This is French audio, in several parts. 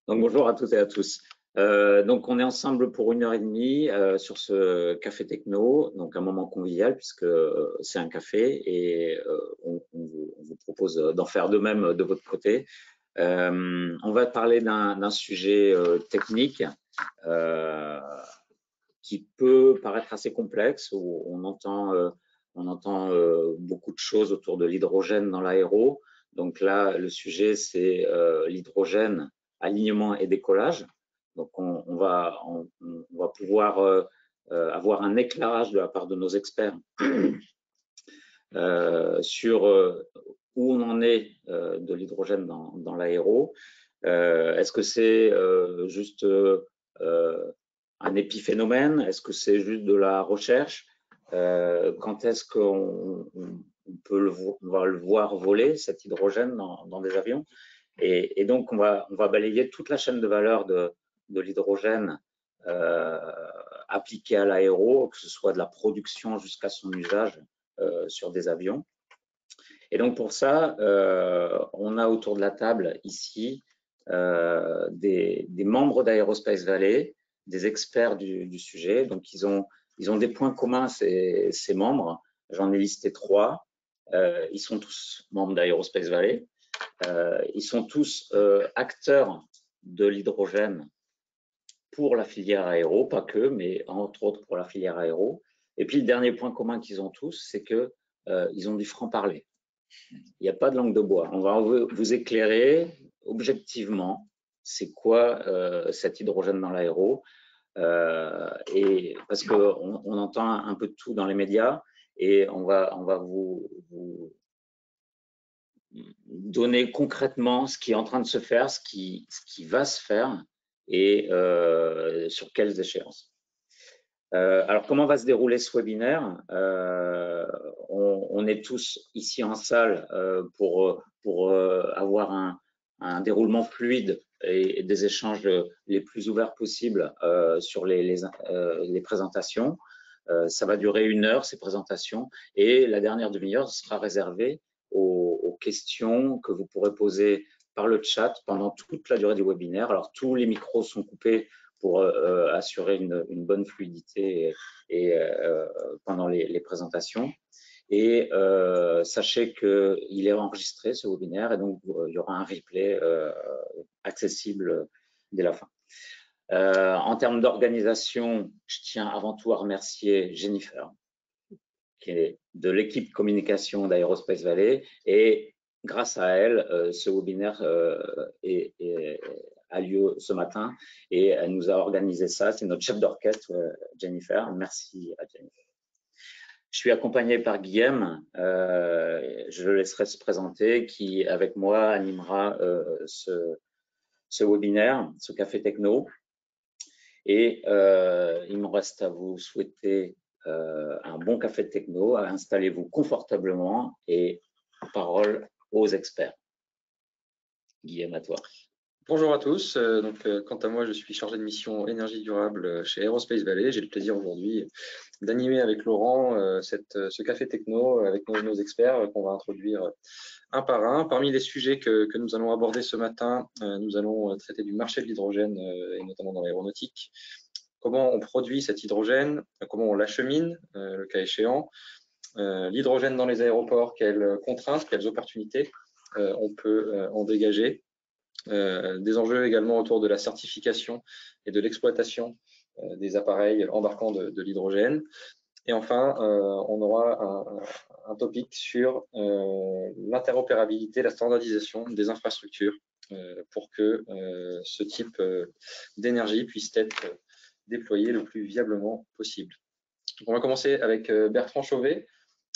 Donc bonjour à toutes et à tous. Donc on est ensemble pour 1h30 sur ce café techno, donc un moment convivial puisque c'est un café et on vous propose d'en faire de même de votre côté. On va parler d'un sujet technique qui peut paraître assez complexe, où on entend beaucoup de choses autour de l'hydrogène dans l'aéro. Donc là, le sujet, c'est l'hydrogène, alignement et décollage. Donc on va pouvoir avoir un éclairage de la part de nos experts sur où on en est de l'hydrogène dans l'aéro. Est-ce que c'est juste un épiphénomène? Est-ce que c'est juste de la recherche? Quand est-ce qu'on va le voir voler, cet hydrogène, dans des avions? Et donc, on va balayer toute la chaîne de valeur de l'hydrogène appliquée à l'aéro, que ce soit de la production jusqu'à son usage sur des avions. Et donc, pour ça, on a autour de la table ici des membres d'Aerospace Valley, des experts du sujet. Donc, ils ont des points communs, ces membres. J'en ai listé 3. Ils sont tous membres d'Aerospace Valley. Ils sont tous acteurs de l'hydrogène pour la filière aéro, pas que, mais entre autres pour la filière aéro. Et puis, le dernier point commun qu'ils ont tous, c'est qu'ils ont du franc-parler. Il n'y a pas de langue de bois. On va vous éclairer objectivement c'est quoi cet hydrogène dans l'aéro. Et parce qu'on entend un peu de tout dans les médias et on va vous donner concrètement ce qui est en train de se faire, ce qui va se faire et sur quelles échéances. Alors, comment va se dérouler ce webinaire? On est tous ici en salle pour avoir un déroulement fluide et des échanges les plus ouverts possibles sur les présentations. Ça va durer 1 heure, ces présentations, et la dernière demi-heure sera réservée aux questions que vous pourrez poser par le chat pendant toute la durée du webinaire. Alors, tous les micros sont coupés pour assurer une bonne fluidité pendant les présentations. Et sachez qu'il est enregistré, ce webinaire, et donc il y aura un replay accessible dès la fin. En termes d'organisation, je tiens avant tout à remercier Jennifer, qui est de l'équipe communication d'Aerospace Valley, et grâce à elle, ce webinaire a lieu ce matin et elle nous a organisé ça. C'est notre chef d'orchestre, Jennifer. Merci à Jennifer. Je suis accompagné par Guillaume, je le laisserai se présenter, qui avec moi animera ce webinaire, ce café techno. Et il me reste à vous souhaiter un bon café techno. Installez-vous confortablement et parole aux experts. Guillaume, à toi. Bonjour à tous. Quant à moi, je suis chargé de mission énergie durable chez Aerospace Valley. J'ai le plaisir aujourd'hui d'animer avec Laurent ce café techno avec nos experts qu'on va introduire un par un. Parmi les sujets que nous allons aborder ce matin, nous allons traiter du marché de l'hydrogène et notamment dans l'aéronautique. Comment on produit cet hydrogène, comment on l'achemine, le cas échéant. L'hydrogène dans les aéroports, quelles contraintes, quelles opportunités on peut en dégager. Des enjeux également autour de la certification et de l'exploitation des appareils embarquant de l'hydrogène. Et enfin, on aura un topic sur l'interopérabilité, la standardisation des infrastructures pour que ce type d'énergie puisse être déployé le plus viablement possible. On va commencer avec Bertrand Chauvet.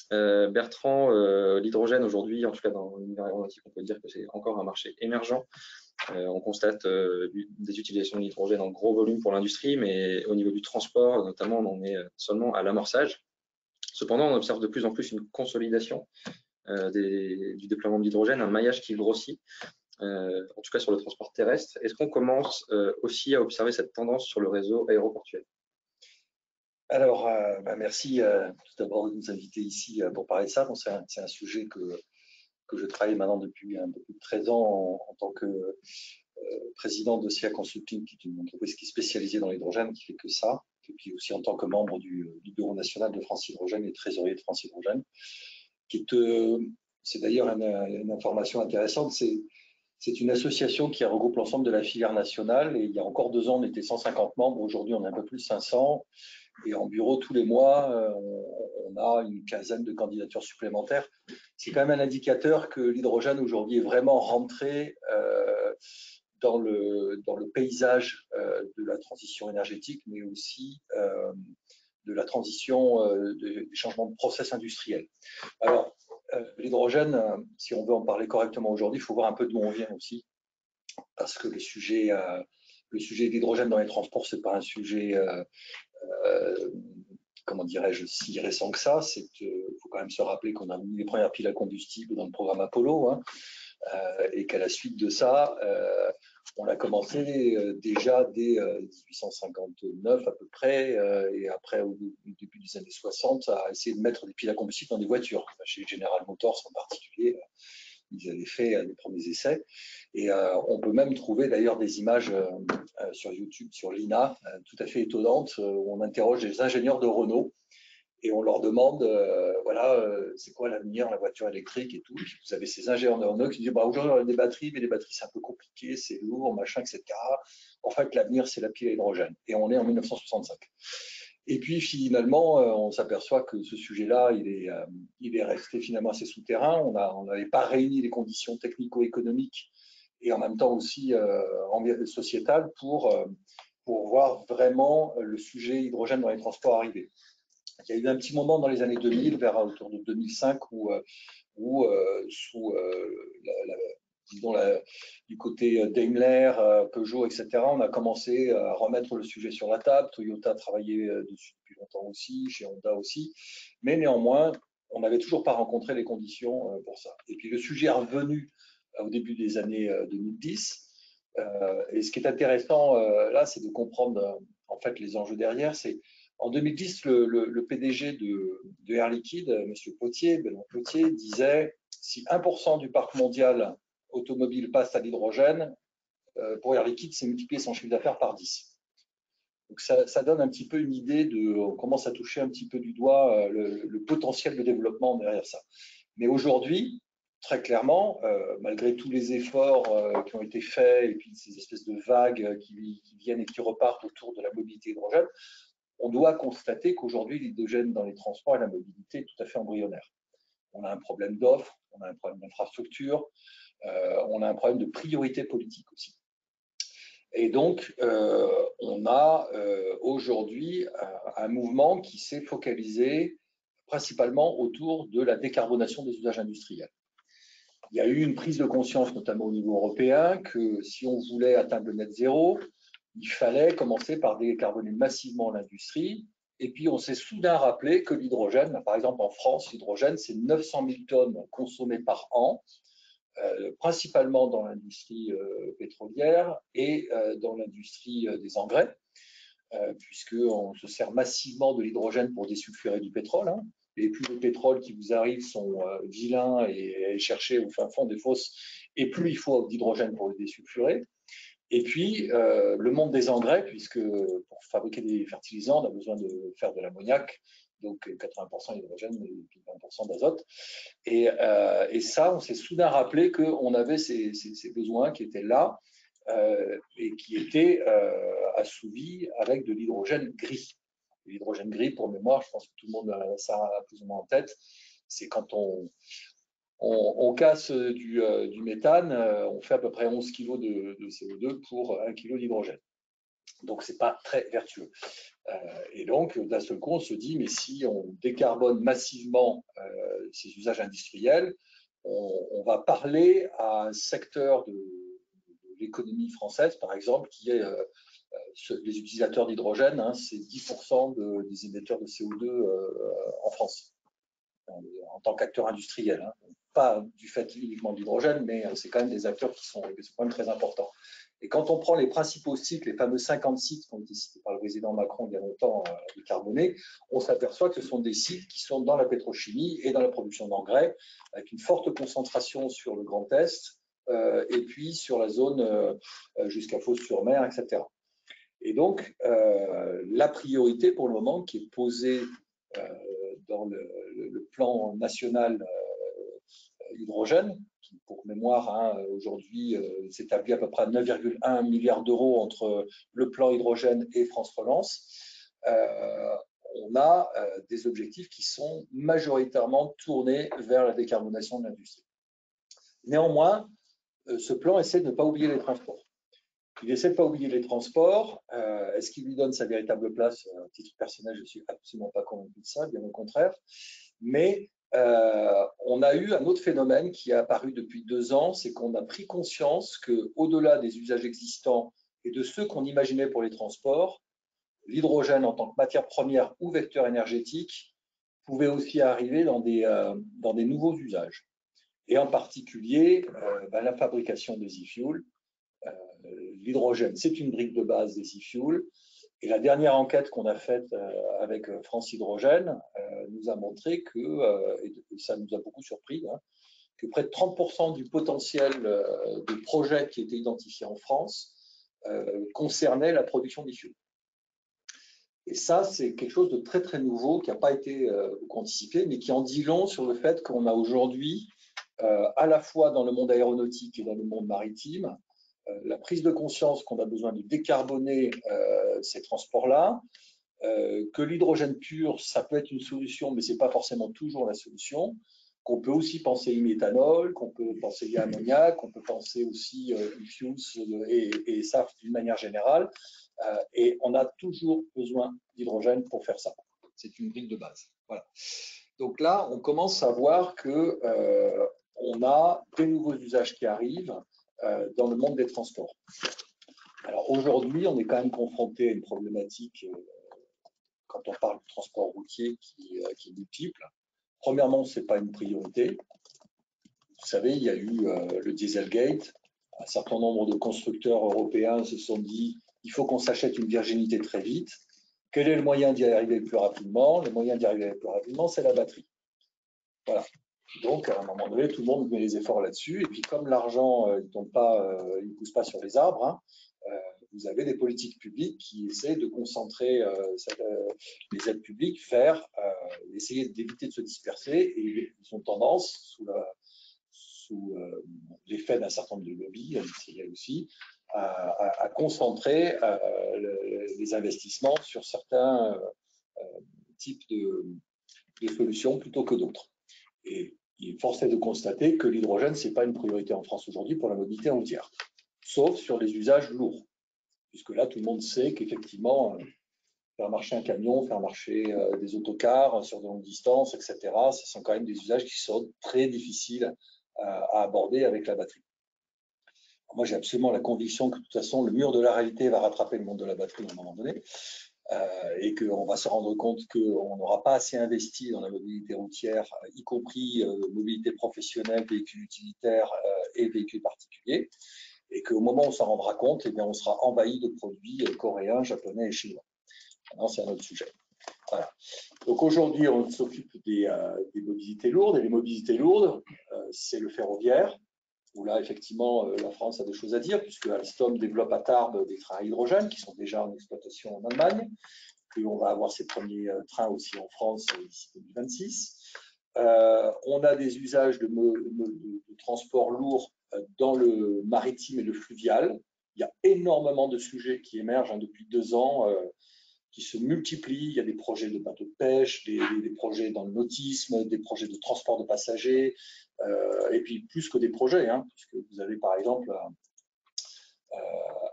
Bertrand, l'hydrogène aujourd'hui, en tout cas dans l'univers aéronautique, on peut dire que c'est encore un marché émergent. On constate des utilisations de l'hydrogène en gros volume pour l'industrie, mais au niveau du transport, notamment, on en est seulement à l'amorçage. Cependant, on observe de plus en plus une consolidation du déploiement de l'hydrogène, un maillage qui grossit, en tout cas sur le transport terrestre. Est-ce qu'on commence aussi à observer cette tendance sur le réseau aéroportuaire? Alors, merci tout d'abord de nous inviter ici pour parler de ça. Bon, c'est un sujet que je travaille maintenant depuis un peu plus de 13 ans en tant que président de SIA Consulting, qui est une entreprise qui est spécialisée dans l'hydrogène, qui fait que ça, et puis aussi en tant que membre du Bureau national de France Hydrogène et trésorier de France Hydrogène. C'est d'ailleurs une information intéressante, c'est une association qui regroupe l'ensemble de la filière nationale, et il y a encore 2 ans, on était 150 membres, aujourd'hui on est un peu plus de 500, et en bureau, tous les mois, on a une quinzaine de candidatures supplémentaires. C'est quand même un indicateur que l'hydrogène aujourd'hui est vraiment rentré dans le paysage de la transition énergétique, mais aussi de la transition des changements de process industriels. Alors, l'hydrogène, si on veut en parler correctement aujourd'hui, il faut voir un peu d'où on vient aussi, parce que le sujet de l'hydrogène dans les transports, c'est pas un sujet comment dirais-je, si récent que ça. Il faut quand même se rappeler qu'on a mis les premières piles à combustible dans le programme Apollo, hein, et qu'à la suite de ça, on a commencé déjà dès 1859 à peu près, et après au début des années 60, à essayer de mettre des piles à combustible dans des voitures. Chez General Motors en particulier, ils avaient fait des premiers essais. Et on peut même trouver d'ailleurs des images sur YouTube, sur l'INA, tout à fait étonnantes, où on interroge les ingénieurs de Renault et on leur demande, voilà, c'est quoi l'avenir, la voiture électrique et tout. Et puis vous avez ces ingénieurs de Renault qui disent, bah, aujourd'hui on a des batteries, mais les batteries c'est un peu compliqué, c'est lourd, machin, etc. En fait, l'avenir c'est la pile à hydrogène. Et on est en 1965. Et puis finalement, on s'aperçoit que ce sujet-là, il est resté finalement assez souterrain. On n'avait pas réuni les conditions technico-économiques et en même temps aussi sociétales pour voir vraiment le sujet hydrogène dans les transports arriver. Il y a eu un petit moment dans les années 2000, vers autour de 2005, où sous du côté Daimler, Peugeot, etc., on a commencé à remettre le sujet sur la table. Toyota travaillait dessus depuis longtemps aussi, chez Honda aussi. Mais néanmoins, on n'avait toujours pas rencontré les conditions pour ça. Et puis le sujet est revenu au début des années 2010. Et ce qui est intéressant là, c'est de comprendre en fait les enjeux derrière. C'est en 2010, le PDG de Air Liquide, M. Potier, Benoît Potier, disait si 1% du parc mondial automobile passe à l'hydrogène, pour Air Liquide, c'est multiplier son chiffre d'affaires par 10. Donc ça donne un petit peu une idée on commence à toucher un petit peu du doigt le potentiel de développement derrière ça. Mais aujourd'hui, très clairement, malgré tous les efforts qui ont été faits et puis ces espèces de vagues qui viennent et qui repartent autour de la mobilité hydrogène, on doit constater qu'aujourd'hui, l'hydrogène dans les transports et la mobilité est tout à fait embryonnaire. On a un problème d'offre, on a un problème d'infrastructure, on a un problème de priorité politique aussi. Et donc, on a aujourd'hui un mouvement qui s'est focalisé principalement autour de la décarbonation des usages industriels. Il y a eu une prise de conscience, notamment au niveau européen, que si on voulait atteindre le net zéro, il fallait commencer par décarboner massivement l'industrie. Et puis, on s'est soudain rappelé que l'hydrogène, par exemple en France, l'hydrogène, c'est 900 000 tonnes consommées par an, principalement dans l'industrie pétrolière et dans l'industrie des engrais, puisqu'on se sert massivement de l'hydrogène pour désulfurer du pétrole. Hein. Et plus les pétroles qui vous arrivent sont vilains et cherchés au fin fond des fosses, et plus il faut d'hydrogène pour les désulfurer. Et puis, le monde des engrais, puisque pour fabriquer des fertilisants, on a besoin de faire de l'ammoniac, donc 80% d'hydrogène et 20% d'azote. Et ça, on s'est soudain rappelé qu'on avait ces besoins qui étaient là et qui étaient assouvis avec de l'hydrogène gris. L'hydrogène gris, pour mémoire, je pense que tout le monde a ça plus ou moins en tête, c'est quand on casse du méthane, on fait à peu près 11 kg de CO2 pour 1 kg d'hydrogène. Donc, ce n'est pas très vertueux. Et donc, d'un seul coup, on se dit, mais si on décarbone massivement ces usages industriels, on va parler à un secteur de l'économie française, par exemple, qui est les utilisateurs d'hydrogène, hein, c'est 10% des émetteurs de CO2 en France, en tant qu'acteurs industriels. Hein. Pas du fait uniquement de l'hydrogène, mais c'est quand même des acteurs qui sont quand même très importants. Et quand on prend les principaux sites, les fameux 50 sites qui ont été cités par le président Macron il y a longtemps décarbonés, on s'aperçoit que ce sont des sites qui sont dans la pétrochimie et dans la production d'engrais, avec une forte concentration sur le Grand Est, et puis sur la zone jusqu'à Fos-sur-Mer, etc. Et donc, la priorité pour le moment qui est posée dans le plan national hydrogène, qui pour mémoire hein, aujourd'hui s'établit à peu près à 9,1 milliards d'euros entre le plan hydrogène et France Relance, on a des objectifs qui sont majoritairement tournés vers la décarbonation de l'industrie. Néanmoins, ce plan essaie de ne pas oublier les transports. Il essaie de ne pas oublier les transports. Est-ce qu'il lui donne sa véritable place? À titre personnel, je ne suis absolument pas convaincu de ça, bien au contraire. Mais on a eu un autre phénomène qui est apparu depuis 2 ans, c'est qu'on a pris conscience qu'au-delà des usages existants et de ceux qu'on imaginait pour les transports, l'hydrogène en tant que matière première ou vecteur énergétique pouvait aussi arriver dans des nouveaux usages. Et en particulier, la fabrication des e-fuels. L'hydrogène, c'est une brique de base des e-fuels. Et la dernière enquête qu'on a faite avec France Hydrogène nous a montré que, et ça nous a beaucoup surpris, hein, que près de 30% du potentiel de projets qui étaient identifiés en France concernait la production d'e-fuels. Et ça, c'est quelque chose de très, très nouveau qui n'a pas été anticipé, mais qui en dit long sur le fait qu'on a aujourd'hui, à la fois dans le monde aéronautique et dans le monde maritime, la prise de conscience qu'on a besoin de décarboner ces transports-là, que l'hydrogène pur, ça peut être une solution, mais ce n'est pas forcément toujours la solution, qu'on peut aussi penser e-méthanol, qu'on peut penser ammoniac, qu'on peut penser aussi e-fuels et ça d'une manière générale. Et on a toujours besoin d'hydrogène pour faire ça. C'est une brique de base. Voilà. Donc là, on commence à voir qu'on a des nouveaux usages qui arrivent dans le monde des transports. Alors aujourd'hui, on est quand même confronté à une problématique quand on parle de transport routier qui est multiple. Premièrement, ce n'est pas une priorité. Vous savez, il y a eu le Dieselgate. Un certain nombre de constructeurs européens se sont dit il faut qu'on s'achète une virginité très vite. Quel est le moyen d'y arriver le plus rapidement? Le moyen d'y arriver le plus rapidement, c'est la batterie. Voilà. Donc, à un moment donné, tout le monde met les efforts là-dessus. Et puis, comme l'argent, il ne pousse pas sur les arbres, hein, vous avez des politiques publiques qui essaient de concentrer les aides publiques vers essayer d'éviter de se disperser. Et ils ont tendance, sous l'effet d'un certain nombre de lobbies industriels aussi, à concentrer les investissements sur certains types de solutions plutôt que d'autres. Et il est forcé de constater que l'hydrogène, ce n'est pas une priorité en France aujourd'hui pour la mobilité routière, sauf sur les usages lourds, puisque là, tout le monde sait qu'effectivement, faire marcher un camion, faire marcher des autocars sur de longues distances, etc., ce sont quand même des usages qui sont très difficiles à aborder avec la batterie. Alors moi, j'ai absolument la conviction que de toute façon, le mur de la réalité va rattraper le monde de la batterie à un moment donné. Et qu'on va se rendre compte qu'on n'aura pas assez investi dans la mobilité routière, y compris mobilité professionnelle, véhicules utilitaires et véhicules particuliers, et qu'au moment où on s'en rendra compte, eh bien, on sera envahi de produits coréens, japonais et chinois. Maintenant, c'est un autre sujet. Voilà. Donc aujourd'hui, on s'occupe des mobilités lourdes, et les mobilités lourdes, c'est le ferroviaire, où là, effectivement, la France a des choses à dire, puisque Alstom développe à Tarbes des trains à hydrogène qui sont déjà en exploitation en Allemagne, puis on va avoir ces premiers trains aussi en France d'ici 2026. On a des usages de transport lourd dans le maritime et le fluvial. Il y a énormément de sujets qui émergent depuis 2 ans, qui se multiplient. Il y a des projets de bateaux de pêche, des projets dans le nautisme, des projets de transport de passagers, et puis plus que des projets, hein, puisque vous avez par exemple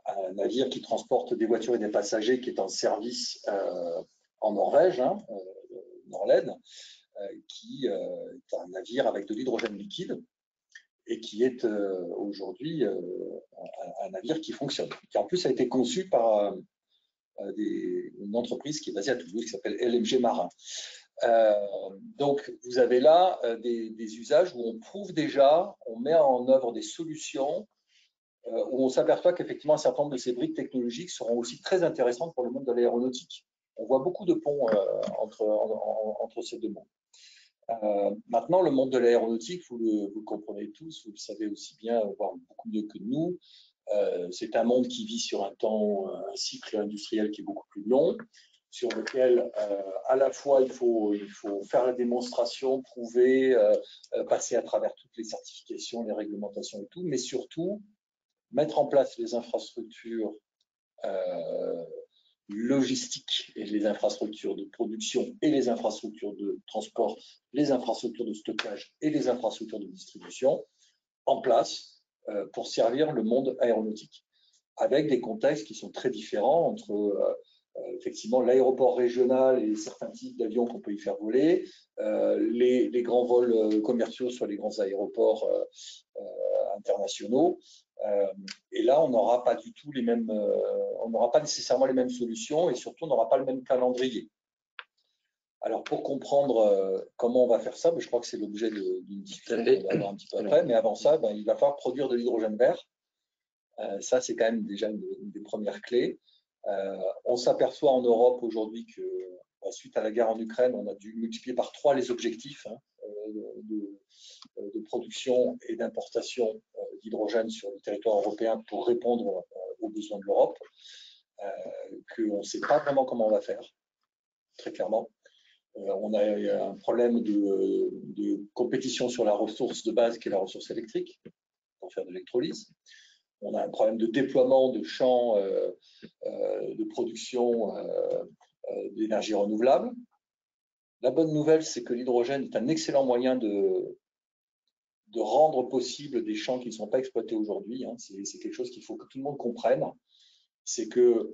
un navire qui transporte des voitures et des passagers qui est en service en Norvège, hein, Norled, qui est un navire avec de l'hydrogène liquide et qui est aujourd'hui un navire qui fonctionne, qui en plus a été conçu par une entreprise qui est basée à Toulouse qui s'appelle LMG Marin. Donc, vous avez là des usages où on prouve déjà, on met en œuvre des solutions où on s'aperçoit qu'effectivement un certain nombre de ces briques technologiques seront aussi très intéressantes pour le monde de l'aéronautique. On voit beaucoup de ponts entre ces deux mondes. Maintenant, le monde de l'aéronautique, vous le comprenez tous, vous le savez aussi bien, voire beaucoup mieux que nous. C'est un monde qui vit sur un cycle industriel qui est beaucoup plus long, sur lequel à la fois il faut faire la démonstration, prouver, passer à travers toutes les certifications, les réglementations et tout, mais surtout mettre en place les infrastructures logistiques et les infrastructures de production et les infrastructures de transport, les infrastructures de stockage et les infrastructures de distribution en place pour servir le monde aéronautique, avec des contextes qui sont très différents entre effectivement l'aéroport régional et certains types d'avions qu'on peut y faire voler, les grands vols commerciaux sur les grands aéroports internationaux. Et là, on n'aura pas du tout les mêmes, on n'aura pas nécessairement les mêmes solutions et surtout, on n'aura pas le même calendrier. Alors, pour comprendre comment on va faire ça, je crois que c'est l'objet d'une discussion qu'on va avoir un petit peu après, mais avant ça, il va falloir produire de l'hydrogène vert. Ça, c'est quand même déjà une des premières clés. On s'aperçoit en Europe aujourd'hui que, suite à la guerre en Ukraine, on a dû multiplier par 3 les objectifs de production et d'importation d'hydrogène sur le territoire européen pour répondre aux besoins de l'Europe, qu'on ne sait pas vraiment comment on va faire, très clairement. On a un problème de compétition sur la ressource de base qui est la ressource électrique pour faire de l'électrolyse. On a un problème de déploiement de champs de production d'énergie renouvelable. La bonne nouvelle, c'est que l'hydrogène est un excellent moyen de rendre possible des champs qui ne sont pas exploités aujourd'hui. C'est quelque chose qu'il faut que tout le monde comprenne. C'est que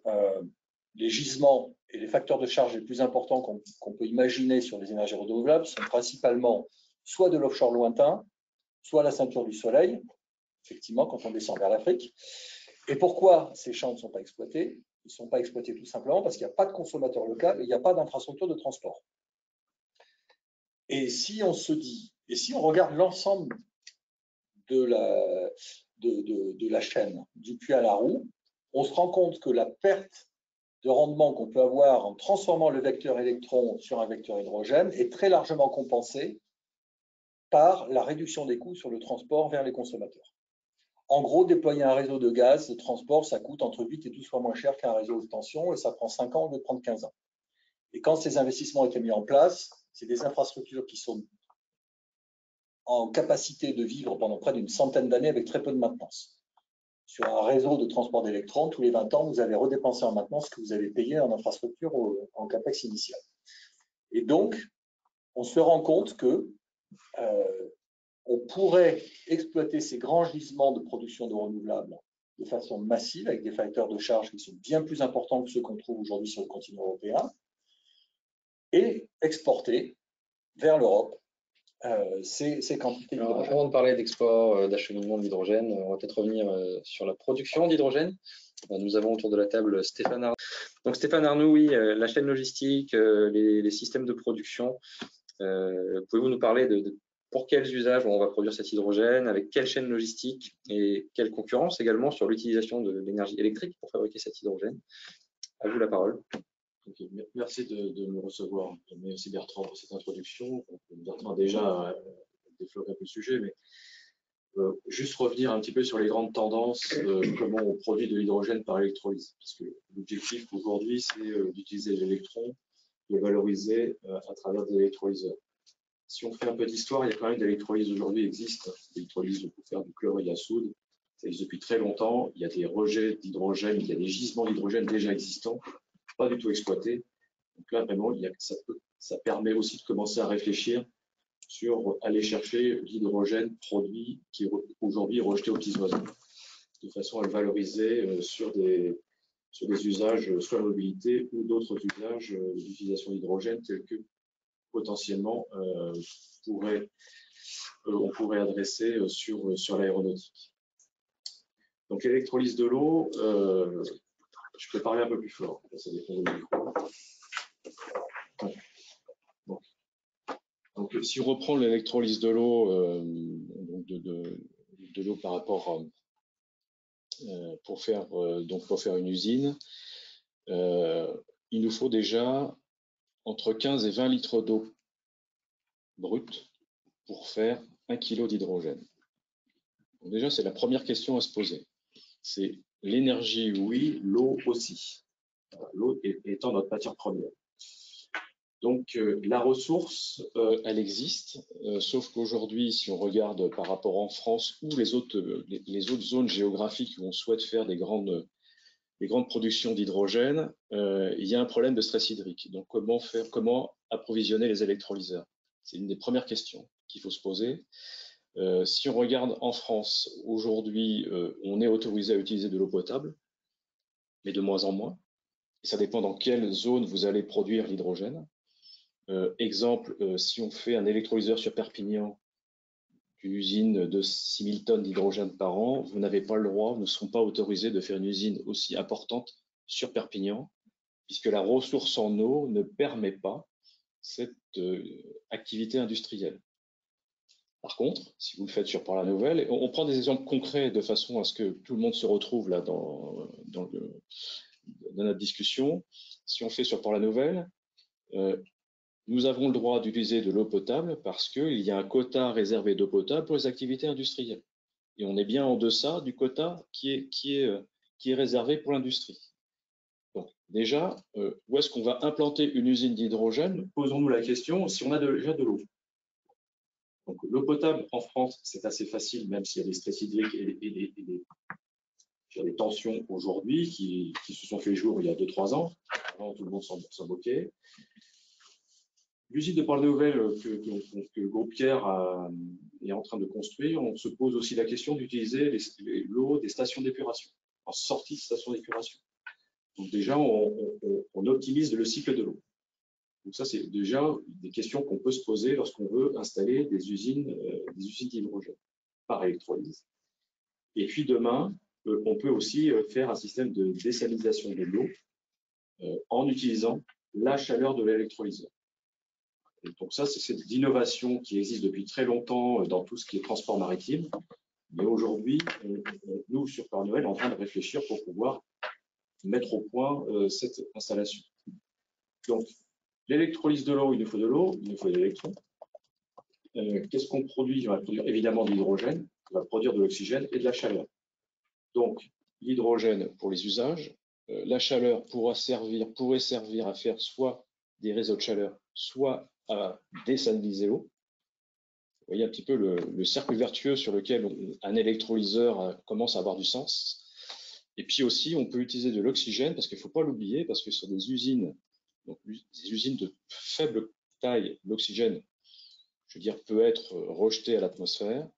les gisements et les facteurs de charge les plus importants qu'on peut imaginer sur les énergies renouvelables sont principalement soit de l'offshore lointain, soit la ceinture du Soleil, effectivement, quand on descend vers l'Afrique. Et pourquoi ces champs ne sont pas exploités? Ils ne sont pas exploités tout simplement parce qu'il n'y a pas de consommateur local et il n'y a pas d'infrastructure de transport. Et si on se dit, et si on regarde l'ensemble de la chaîne, du puits à la roue, on se rend compte que la perte de rendement qu'on peut avoir en transformant le vecteur électron sur un vecteur hydrogène est très largement compensée par la réduction des coûts sur le transport vers les consommateurs. En gros, déployer un réseau de gaz de transport, ça coûte entre 8 et 12 fois moins cher qu'un réseau de tension et ça prend 5 ans au lieu de prendre 15 ans. Et quand ces investissements ont été mis en place, c'est des infrastructures qui sont en capacité de vivre pendant près d'une centaine d'années avec très peu de maintenance. Sur un réseau de transport d'électrons, tous les 20 ans, vous avez redépensé en maintenance ce que vous avez payé en infrastructure en capex initial. Et donc, on se rend compte que on pourrait exploiter ces grands gisements de production de renouvelables de façon massive avec des facteurs de charge qui sont bien plus importants que ceux qu'on trouve aujourd'hui sur le continent européen et exporter vers l'Europe ces quantités d'hydrogène. Avant de parler d'export, d'acheminement d'hydrogène, on va peut-être revenir sur la production d'hydrogène. Nous avons autour de la table Stéphane Arnoux. Donc Stéphane Arnoux, oui, la chaîne logistique, les systèmes de production. Pouvez-vous nous parler de pour quels usages on va produire cet hydrogène, avec quelle chaîne logistique et quelle concurrence également sur l'utilisation de l'énergie électrique pour fabriquer cet hydrogène? À vous la parole. Okay, merci de me recevoir. Merci Bertrand pour cette introduction. Bertrand a déjà développé un peu le sujet, mais juste revenir un petit peu sur les grandes tendances, comment on produit de l'hydrogène par électrolyse. Parce que l'objectif aujourd'hui, c'est d'utiliser l'électron, de le valoriser à travers des électrolyseurs. Si on fait un peu d'histoire, il y a quand même des électrolyses aujourd'hui qui existent. L'électrolyse pour faire du chlorure à soude, ça existe depuis très longtemps. Il y a des rejets d'hydrogène, il y a des gisements d'hydrogène déjà existants, pas du tout exploités. Donc là, vraiment, ça permet aussi de commencer à réfléchir sur aller chercher l'hydrogène produit qui est aujourd'hui rejeté aux petits oiseaux, de façon à le valoriser sur des usages, soit la mobilité ou d'autres usages d'utilisation d'hydrogène tels que potentiellement on pourrait adresser sur l'aéronautique. Donc l'électrolyse de l'eau, je peux parler un peu plus fort, ça dépend du micro. Donc si on reprend l'électrolyse de l'eau, de l'eau par rapport pour faire une usine, il nous faut déjà entre 15 et 20 litres d'eau brut pour faire 1 kg d'hydrogène. Déjà, c'est la première question à se poser. C'est l'énergie, Oui, l'eau aussi. L'eau étant notre matière première. Donc, la ressource, elle existe, sauf qu'aujourd'hui, si on regarde par rapport en France ou les autres zones géographiques où on souhaite faire des grandes productions d'hydrogène, il y a un problème de stress hydrique. Donc, comment approvisionner les électrolyseurs? C'est une des premières questions qu'il faut se poser. Si on regarde en France, aujourd'hui, on est autorisé à utiliser de l'eau potable, mais de moins en moins. Et ça dépend dans quelle zone vous allez produire l'hydrogène. Exemple, si on fait un électrolyseur sur Perpignan, une usine de 6000 tonnes d'hydrogène par an, vous n'avez pas le droit, ne seront pas autorisés de faire une usine aussi importante sur Perpignan, puisque la ressource en eau ne permet pas cette activité industrielle. Par contre, si vous le faites sur Port-la-Nouvelle, on prend des exemples concrets de façon à ce que tout le monde se retrouve là dans notre discussion. Si on fait sur Port-la-Nouvelle, nous avons le droit d'utiliser de l'eau potable parce qu'il y a un quota réservé d'eau potable pour les activités industrielles. Et on est bien en deçà du quota qui est réservé pour l'industrie. Donc déjà, où est-ce qu'on va implanter une usine d'hydrogène? Posons-nous la question, si on a déjà de l'eau. Donc, l'eau potable en France, c'est assez facile, même s'il y a des stress hydriques et des tensions aujourd'hui qui se sont fait jour il y a 2-3 ans. Avant, tout le monde s'en moquait. L'usine de Port-la-Nouvelle que le groupe Pierre est en train de construire, on se pose aussi la question d'utiliser l'eau des stations d'épuration, en sortie de station d'épuration. Donc déjà, on optimise le cycle de l'eau. Donc ça, c'est déjà des questions qu'on peut se poser lorsqu'on veut installer des usines d'hydrogène par électrolyse. Et puis demain, on peut aussi faire un système de désalinisation de l'eau en utilisant la chaleur de l'électrolyseur. Donc ça, c'est cette innovation qui existe depuis très longtemps dans tout ce qui est transport maritime. Mais aujourd'hui, nous, sur Port-la-Nouvelle, on est en train de réfléchir pour pouvoir mettre au point cette installation. Donc, l'électrolyse de l'eau, il nous faut de l'eau, il nous faut de l'électron. Qu'est-ce qu'on produit? On va produire évidemment de l'hydrogène, on va produire de l'oxygène et de la chaleur. Donc, l'hydrogène pour les usages, la chaleur pourrait servir à faire soit des réseaux de chaleur, soit à désaliniser l'eau. Vous voyez un petit peu le cercle vertueux sur lequel un électrolyseur commence à avoir du sens. Et puis aussi, on peut utiliser de l'oxygène, parce qu'il ne faut pas l'oublier, parce que sur des usines, donc des usines de faible taille, l'oxygène, je veux dire, peut être rejeté à l'atmosphère.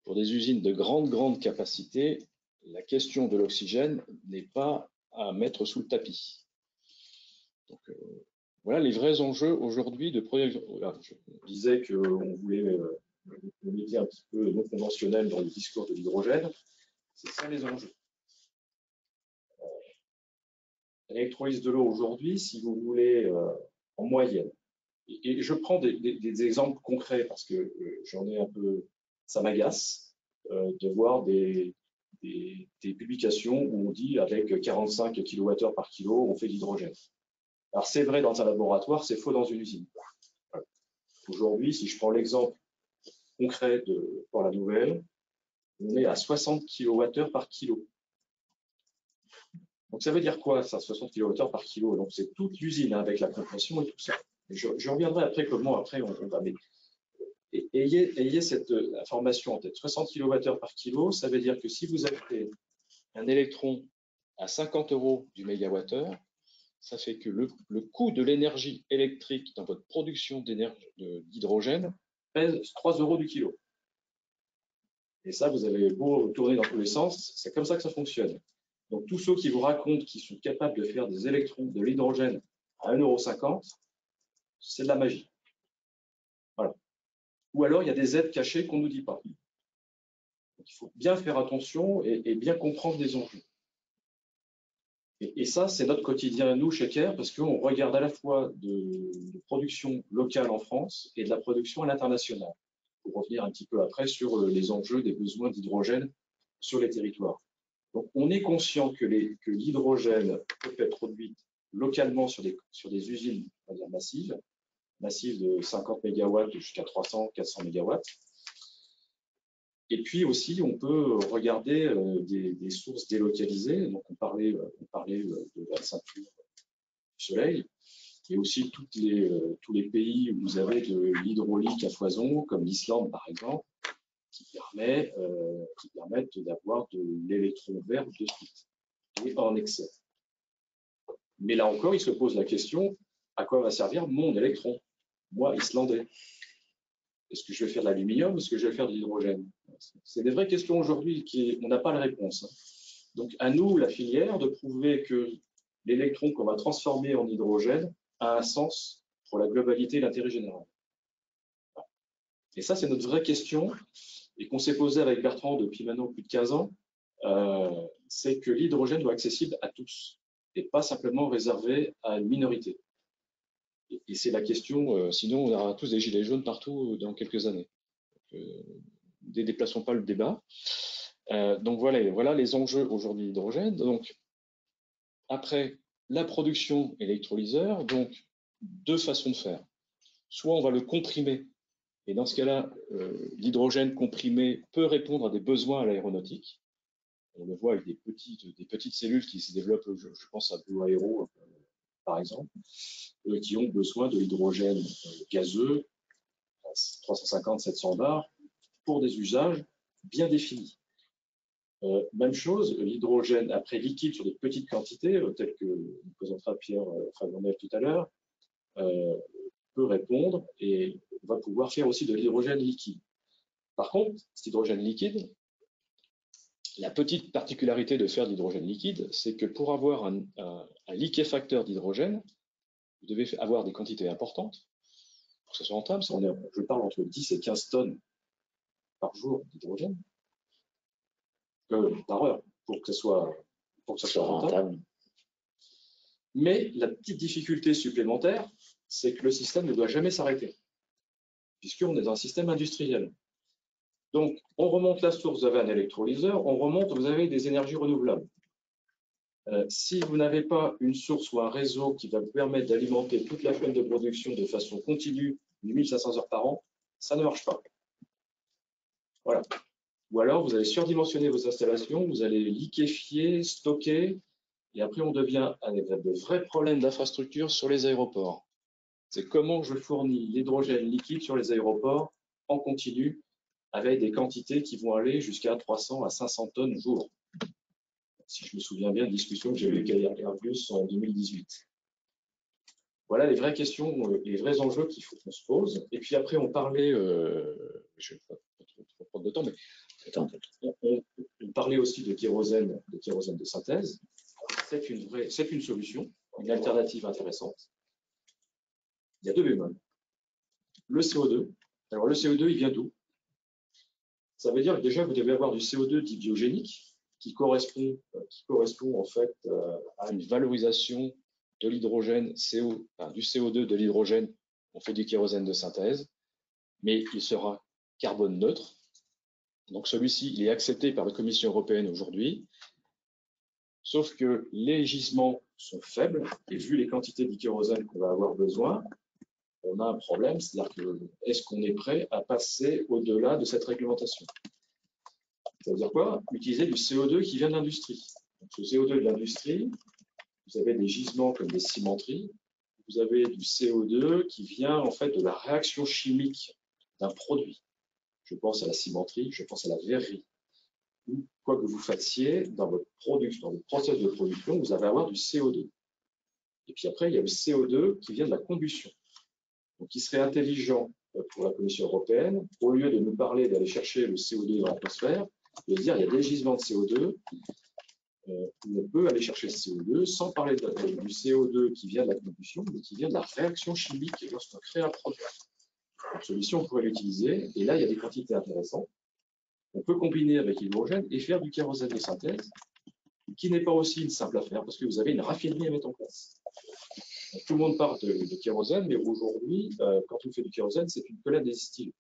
Pour des usines de grande capacité, la question de l'oxygène n'est pas à mettre sous le tapis. Donc, voilà les vrais enjeux aujourd'hui de production. Je disais qu'on voulait un métier un petit peu non conventionnel dans le discours de l'hydrogène. C'est ça les enjeux. L'électrolyse de l'eau aujourd'hui, si vous voulez, en moyenne, et je prends des exemples concrets parce que j'en ai un peu, ça m'agace de voir des publications où on dit avec 45 kWh par kilo, on fait de l'hydrogène. Alors c'est vrai dans un laboratoire, c'est faux dans une usine. Aujourd'hui, si je prends l'exemple concret de Port-la-Nouvelle, on est à 60 kWh par kilo. Donc ça veut dire quoi ça, 60 kWh par kilo? Donc c'est toute l'usine avec la compression et tout ça. Je reviendrai après comment après on va. Mais ayez cette information en tête. 60 kWh par kilo, ça veut dire que si vous achetez un électron à 50 € du mégawattheure, ça fait que le coût de l'énergie électrique dans votre production d'hydrogène pèse 3 € du kilo. Et ça, vous avez beau tourner dans tous les sens, c'est comme ça que ça fonctionne. Donc tous ceux qui vous racontent qu'ils sont capables de faire des électrons, de l'hydrogène à 1,50 €, c'est de la magie. Voilà. Ou alors il y a des aides cachées qu'on ne nous dit pas. Donc, il faut bien faire attention et bien comprendre les enjeux. Et ça, c'est notre quotidien à nous chez Care, parce qu'on regarde à la fois de production locale en France et de la production à l'international. Pour revenir un petit peu après sur les enjeux des besoins d'hydrogène sur les territoires. Donc, on est conscient que l'hydrogène peut être produit localement sur des usines, on va dire, massives, massifs de 50 MW jusqu'à 300, 400 MW. Et puis aussi, on peut regarder des sources délocalisées. Donc, on parlait de la ceinture du Soleil. Et aussi tous les pays où vous avez de l'hydraulique à foison, comme l'Islande par exemple, qui permettent d'avoir de l'électron vert de suite et en excès. Mais là encore, il se pose la question, à quoi va servir mon électron, moi, islandais? Est-ce que je vais faire de l'aluminium? Est-ce que je vais faire de l'hydrogène? C'est des vraies questions aujourd'hui on n'a pas la réponse. Donc, à nous, la filière, de prouver que l'électron qu'on va transformer en hydrogène a un sens pour la globalité et l'intérêt général. Et ça, c'est notre vraie question et qu'on s'est posé avec Bertrand depuis maintenant plus de 15 ans. C'est que l'hydrogène doit être accessible à tous et pas simplement réservé à une minorité. Et c'est la question, sinon on aura tous des gilets jaunes partout dans quelques années. Ne déplaçons pas le débat. Donc voilà les enjeux aujourd'hui d'hydrogène. Donc après la production électrolyseur, donc deux façons de faire. Soit on va le comprimer, et dans ce cas-là, l'hydrogène comprimé peut répondre à des besoins à l'aéronautique. On le voit avec des petites cellules qui se développent, je pense à Blue Aero, par exemple, qui ont besoin de l'hydrogène gazeux, 350-700 bars, pour des usages bien définis. Même chose, l'hydrogène après liquide sur de petites quantités, tel que nous présentera Pierre Fabrunel tout à l'heure, peut répondre et on va pouvoir faire aussi de l'hydrogène liquide. Par contre, cet hydrogène liquide, la petite particularité de faire de l'hydrogène liquide, c'est que pour avoir un liquéfacteur d'hydrogène, vous devez avoir des quantités importantes pour que ce soit rentable. Je parle entre 10 et 15 tonnes par jour d'hydrogène, par heure, pour que ça soit rentable. Mais la petite difficulté supplémentaire, c'est que le système ne doit jamais s'arrêter, puisqu'on est dans un système industriel. Donc, on remonte la source, vous avez un électrolyseur, on remonte, vous avez des énergies renouvelables. Si vous n'avez pas une source ou un réseau qui va vous permettre d'alimenter toute la chaîne de production de façon continue, 1500 heures par an, ça ne marche pas. Voilà. Ou alors, vous allez surdimensionner vos installations, vous allez liquéfier, stocker, et après, on devient avec de vrais problèmes d'infrastructure sur les aéroports. C'est comment je fournis l'hydrogène liquide sur les aéroports en continu, avec des quantités qui vont aller jusqu'à 300 à 500 tonnes jour. Si je me souviens bien, une discussion que j'ai eue avec Airbus en 2018. Voilà les vraies questions, les vrais enjeux qu'il faut qu'on se pose. Et puis après, on parlait, je ne vais pas trop prendre de temps, mais on parlait aussi de kérosène de synthèse. C'est une solution, une alternative intéressante. Il y a deux bémols. Le CO2. Alors le CO2, il vient d'où? Ça veut dire que déjà, vous devez avoir du CO2 dit biogénique, qui correspond en fait à une valorisation de l'hydrogène, du CO2 de l'hydrogène. On fait du kérosène de synthèse, mais il sera carbone neutre. Donc celui-ci, il est accepté par la Commission européenne aujourd'hui, sauf que les gisements sont faibles, et vu les quantités de kérosène qu'on va avoir besoin, on a un problème, c'est-à-dire que est-ce qu'on est prêt à passer au-delà de cette réglementation? Ça veut dire quoi? Utiliser du CO2 qui vient de l'industrie. Donc, ce CO2 de l'industrie, vous avez des gisements comme des cimenteries, vous avez du CO2 qui vient en fait de la réaction chimique d'un produit. Je pense à la cimenterie, je pense à la verrerie. Ou quoi que vous fassiez dans votre production, dans le process de production, vous allez avoir du CO2. Et puis après, il y a le CO2 qui vient de la combustion. Donc, il serait intelligent pour la Commission européenne, au lieu de nous parler d'aller chercher le CO2 dans l'atmosphère, de dire il y a des gisements de CO2, on peut aller chercher le CO2 sans parler du CO2 qui vient de la combustion, mais qui vient de la réaction chimique lorsqu'on crée un produit. Donc, celui-ci, on pourrait l'utiliser, et là, il y a des quantités intéressantes. On peut combiner avec l'hydrogène et faire du kérosène de synthèse, qui n'est pas aussi une simple affaire, parce que vous avez une raffinerie à mettre en place. Donc, tout le monde parle de kérosène, mais aujourd'hui, quand on fait du kérosène, c'est une collade des styles.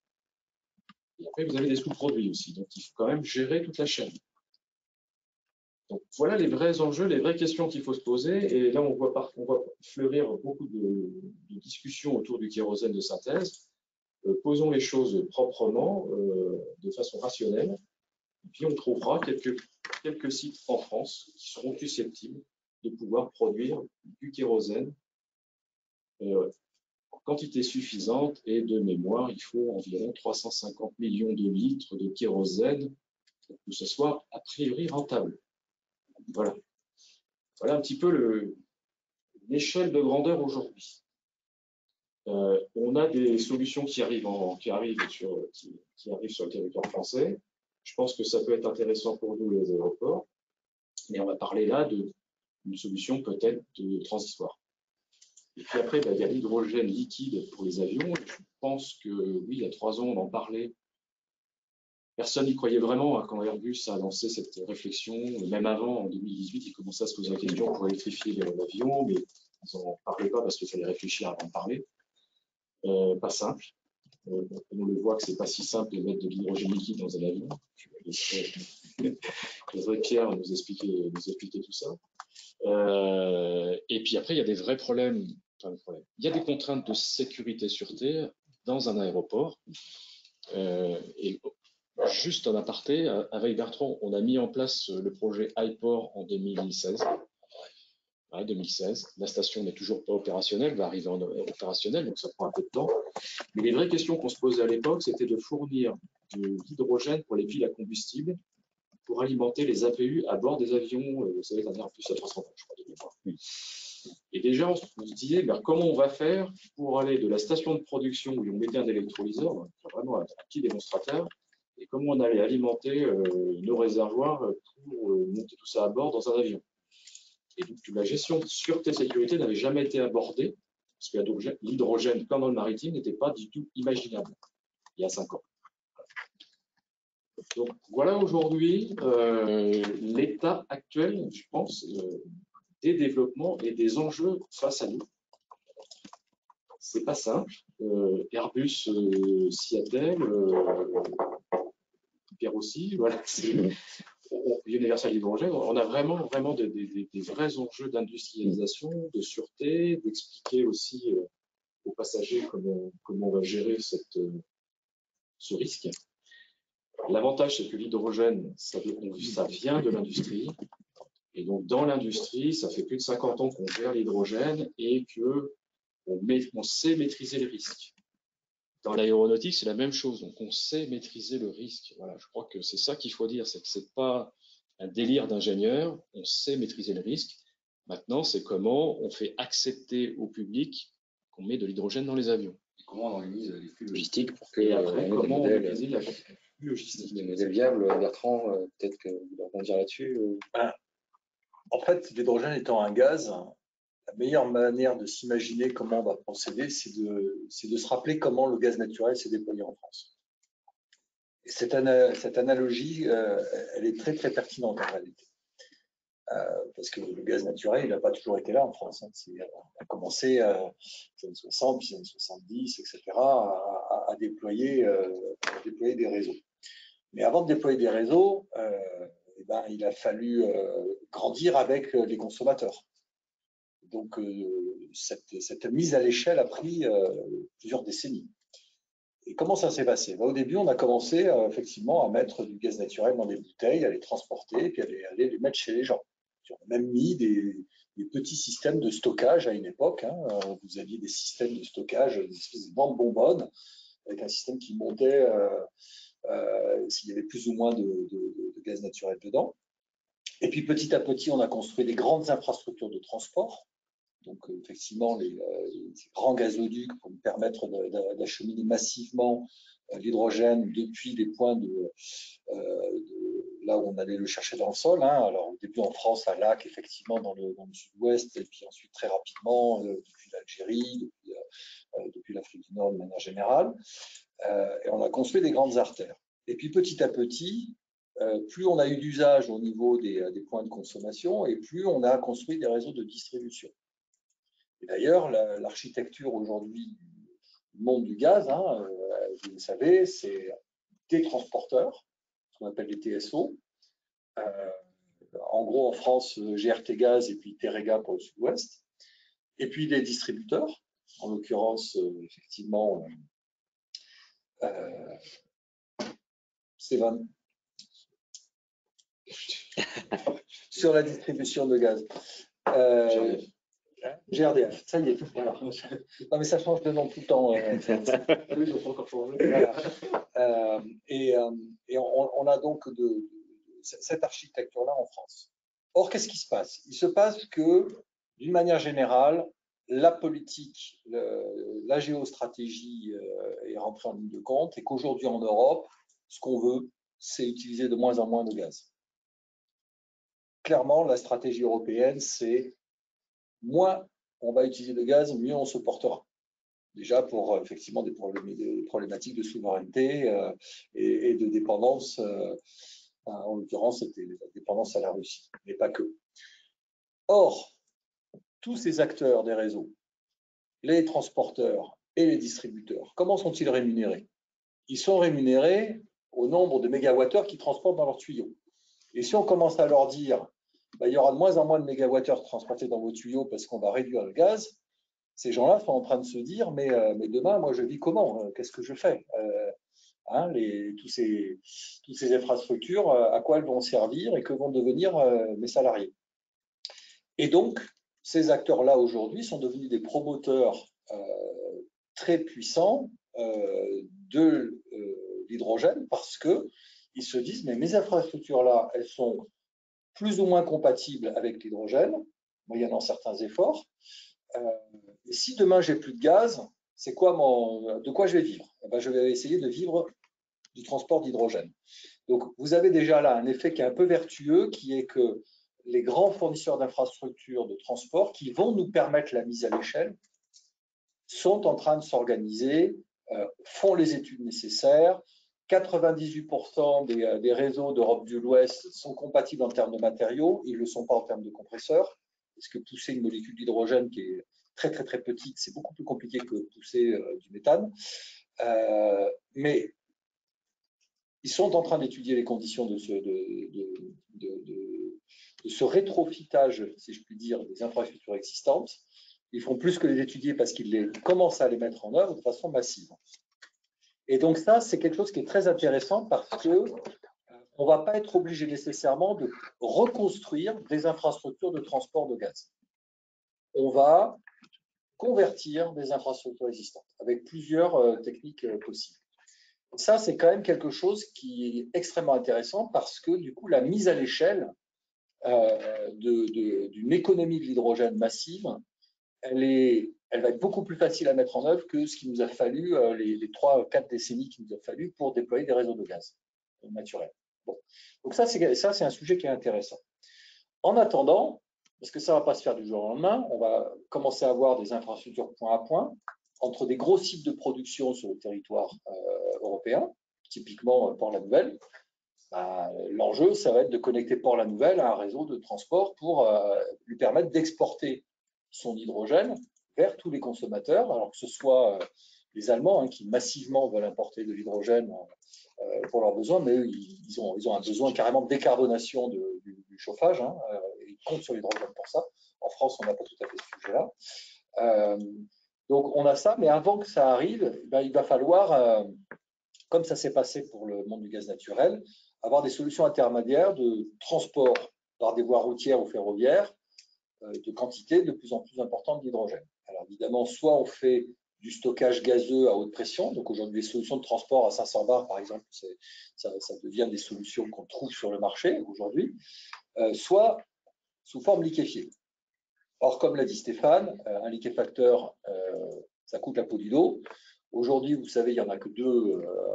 Et après, vous avez des sous-produits aussi, donc il faut quand même gérer toute la chaîne. Donc voilà les vrais enjeux, les vraies questions qu'il faut se poser. Et là, on voit fleurir beaucoup de discussions autour du kérosène de synthèse. Posons les choses proprement, de façon rationnelle. Et puis on trouvera quelques sites en France qui seront susceptibles de pouvoir produire du kérosène en quantité suffisante. Et de mémoire, il faut environ 350 millions de litres de kérosène pour que ce soit a priori rentable. Voilà. Voilà un petit peu l'échelle de grandeur aujourd'hui. On a des solutions qui arrivent sur le territoire français. Je pense que ça peut être intéressant pour nous, les aéroports, mais on va parler là d'une solution peut-être transitoire. Et puis après, il y a l'hydrogène liquide pour les avions. Je pense que, oui, il y a 3 ans, on en parlait. Personne n'y croyait vraiment quand Airbus a lancé cette réflexion. Même avant, en 2018, ils commençaient à se poser la question pour électrifier l'avion, mais ils n'en parlaient pas parce qu'il fallait réfléchir avant de parler. Pas simple. On le voit que c'est pas si simple de mettre de l'hydrogène liquide dans un avion. Je laisserai Pierre nous expliquer tout ça. Et puis après, il y a des vrais problèmes. Il y a des contraintes de sécurité sûreté dans un aéroport. Et juste en aparté, avec Bertrand, on a mis en place le projet iPort en 2016. Ouais, 2016. La station n'est toujours pas opérationnelle, va arriver en opérationnel, donc ça prend un peu de temps. Mais les vraies questions qu'on se posait à l'époque, c'était de fournir de l'hydrogène pour les piles à combustible pour alimenter les APU à bord des avions. Vous savez, ça en plus à 300 ans, je crois, de mémoire. Et déjà, on se disait comment on va faire pour aller de la station de production où on mettait un électrolyseur, vraiment un petit démonstrateur, et comment on allait alimenter nos réservoirs pour monter tout ça à bord dans un avion. Et donc, la gestion de sûreté et sécurité n'avait jamais été abordée, parce que l'hydrogène, comme dans le maritime, n'était pas du tout imaginable il y a 5 ans. Donc, voilà aujourd'hui l'état actuel, je pense, des développements et des enjeux face à nous. C'est pas simple. Airbus s'y attelle, Pierre aussi, voilà. Universal Hydrogène, on a vraiment des vrais enjeux d'industrialisation, de sûreté, d'expliquer aussi aux passagers comment on va gérer ce risque. L'avantage, c'est que l'hydrogène, ça vient de l'industrie. Et donc, dans l'industrie, ça fait plus de 50 ans qu'on gère l'hydrogène et qu'on sait maîtriser les risques. Dans l'aéronautique, c'est la même chose. Donc, on sait maîtriser le risque. Voilà, je crois que c'est ça qu'il faut dire. C'est que c'est pas un délire d'ingénieur. On sait maîtriser le risque. Maintenant, c'est comment on fait accepter au public qu'on met de l'hydrogène dans les avions. Et comment on organise les flux logistiques pour que comment on organise la flux logistique. Des modèles viables, Bertrand, peut-être que vous voulez rebondir là-dessus. En fait, l'hydrogène étant un gaz, la meilleure manière de s'imaginer comment on va procéder, c'est de se rappeler comment le gaz naturel s'est déployé en France. Et cette analogie, elle est très très pertinente en réalité. Parce que le gaz naturel, il n'a pas toujours été là en France. On a commencé dans les années 60, puis les années 70, etc., à déployer des réseaux. Mais avant de déployer des réseaux, il a fallu grandir avec les consommateurs. Donc, cette mise à l'échelle a pris plusieurs décennies. Et comment ça s'est passé? Au début, on a commencé effectivement à mettre du gaz naturel dans des bouteilles, à les transporter, puis à aller les mettre chez les gens. On a même mis des petits systèmes de stockage à une époque. Vous aviez des systèmes de stockage, des espèces de bandes bonbonnes, avec un système qui montait s'il y avait plus ou moins de gaz naturel dedans. Et puis petit à petit, on a construit des grandes infrastructures de transport. Donc effectivement, ces grands gazoducs pour nous permettre d'acheminer massivement l'hydrogène depuis les points là où on allait le chercher dans le sol. Alors au début en France, à Lac, effectivement dans le sud-ouest, et puis ensuite très rapidement depuis l'Algérie, depuis l'Afrique du Nord de manière générale. Et on a construit des grandes artères. Et puis petit à petit, plus on a eu d'usage au niveau des points de consommation, et plus on a construit des réseaux de distribution. Et d'ailleurs, l'architecture aujourd'hui du monde du gaz, vous le savez, c'est des transporteurs, ce qu'on appelle les TSO, en gros, en France, GRT Gaz et puis Terega pour le sud-ouest. Et puis des distributeurs, en l'occurrence, effectivement, Stéphane, sur la distribution de gaz. GRDF, ça y est. Voilà. Non, mais ça change de nom tout le temps. Voilà. Et on a donc cette architecture-là en France. Or, qu'est-ce qui se passe? Il se passe que, d'une manière générale, la politique, la géostratégie est rentrée en ligne de compte et qu'aujourd'hui en Europe, ce qu'on veut, c'est utiliser de moins en moins de gaz. Clairement, la stratégie européenne, c'est moins on va utiliser de gaz, mieux on se portera. Déjà pour effectivement des problématiques de souveraineté et de dépendance. En l'occurrence, c'était la dépendance à la Russie, mais pas que. Or, tous ces acteurs des réseaux, les transporteurs et les distributeurs, comment sont-ils rémunérés? Ils sont rémunérés au nombre de mégawattheures qu'ils transportent dans leurs tuyaux. Et si on commence à leur dire, il y aura de moins en moins de mégawattheures transportés dans vos tuyaux parce qu'on va réduire le gaz, ces gens-là sont en train de se dire, mais demain, moi, je vis comment? Qu'est-ce que je fais? Toutes ces infrastructures, à quoi elles vont servir et que vont devenir mes salariés? Et donc, ces acteurs-là, aujourd'hui, sont devenus des promoteurs très puissants de l'hydrogène parce qu'ils se disent, mais mes infrastructures-là, elles sont plus ou moins compatibles avec l'hydrogène, moyennant certains efforts. Et si demain, j'ai plus de gaz, de quoi je vais vivre? Je vais essayer de vivre du transport d'hydrogène. Donc, vous avez déjà là un effet qui est un peu vertueux, qui est que les grands fournisseurs d'infrastructures de transport qui vont nous permettre la mise à l'échelle sont en train de s'organiser, font les études nécessaires. 98% des réseaux d'Europe de l'Ouest sont compatibles en termes de matériaux, ils ne le sont pas en termes de compresseurs, parce que pousser une molécule d'hydrogène qui est très très très petite, c'est beaucoup plus compliqué que pousser du méthane. Mais ils sont en train d'étudier les conditions de ce rétrofitage, si je puis dire, des infrastructures existantes. Ils font plus que les étudier parce qu'ils commencent à les mettre en œuvre de façon massive. Et donc ça, c'est quelque chose qui est très intéressant parce qu'on ne va pas être obligé nécessairement de reconstruire des infrastructures de transport de gaz. On va convertir des infrastructures existantes avec plusieurs techniques possibles. Ça, c'est quand même quelque chose qui est extrêmement intéressant parce que du coup, la mise à l'échelle d'une économie de l'hydrogène massive, elle va être beaucoup plus facile à mettre en œuvre que ce qui nous a fallu, les 3-4 décennies qu'il nous a fallu pour déployer des réseaux de gaz naturels. Bon. Donc ça, c'est un sujet qui est intéressant. En attendant, parce que ça ne va pas se faire du jour au lendemain, on va commencer à avoir des infrastructures point à point entre des gros sites de production sur le territoire européen, typiquement Port-la-Nouvelle. L'enjeu, ça va être de connecter Port-la-Nouvelle à un réseau de transport pour lui permettre d'exporter son hydrogène vers tous les consommateurs, alors que ce soit les Allemands qui massivement veulent importer de l'hydrogène pour leurs besoins, mais eux, ils ont un besoin carrément de décarbonation du chauffage, ils comptent sur l'hydrogène pour ça. En France, on n'a pas tout à fait ce sujet-là. Donc, on a ça, mais avant que ça arrive, il va falloir, comme ça s'est passé pour le monde du gaz naturel, avoir des solutions intermédiaires de transport par des voies routières ou ferroviaires de quantité de plus en plus importante d'hydrogène. Alors évidemment, soit on fait du stockage gazeux à haute pression, donc aujourd'hui les solutions de transport à 500 bars par exemple, ça devient des solutions qu'on trouve sur le marché aujourd'hui, soit sous forme liquéfiée. Or, comme l'a dit Stéphane, un liquéfacteur, ça coûte la peau du dos. Aujourd'hui, vous savez, il n'y en a que 2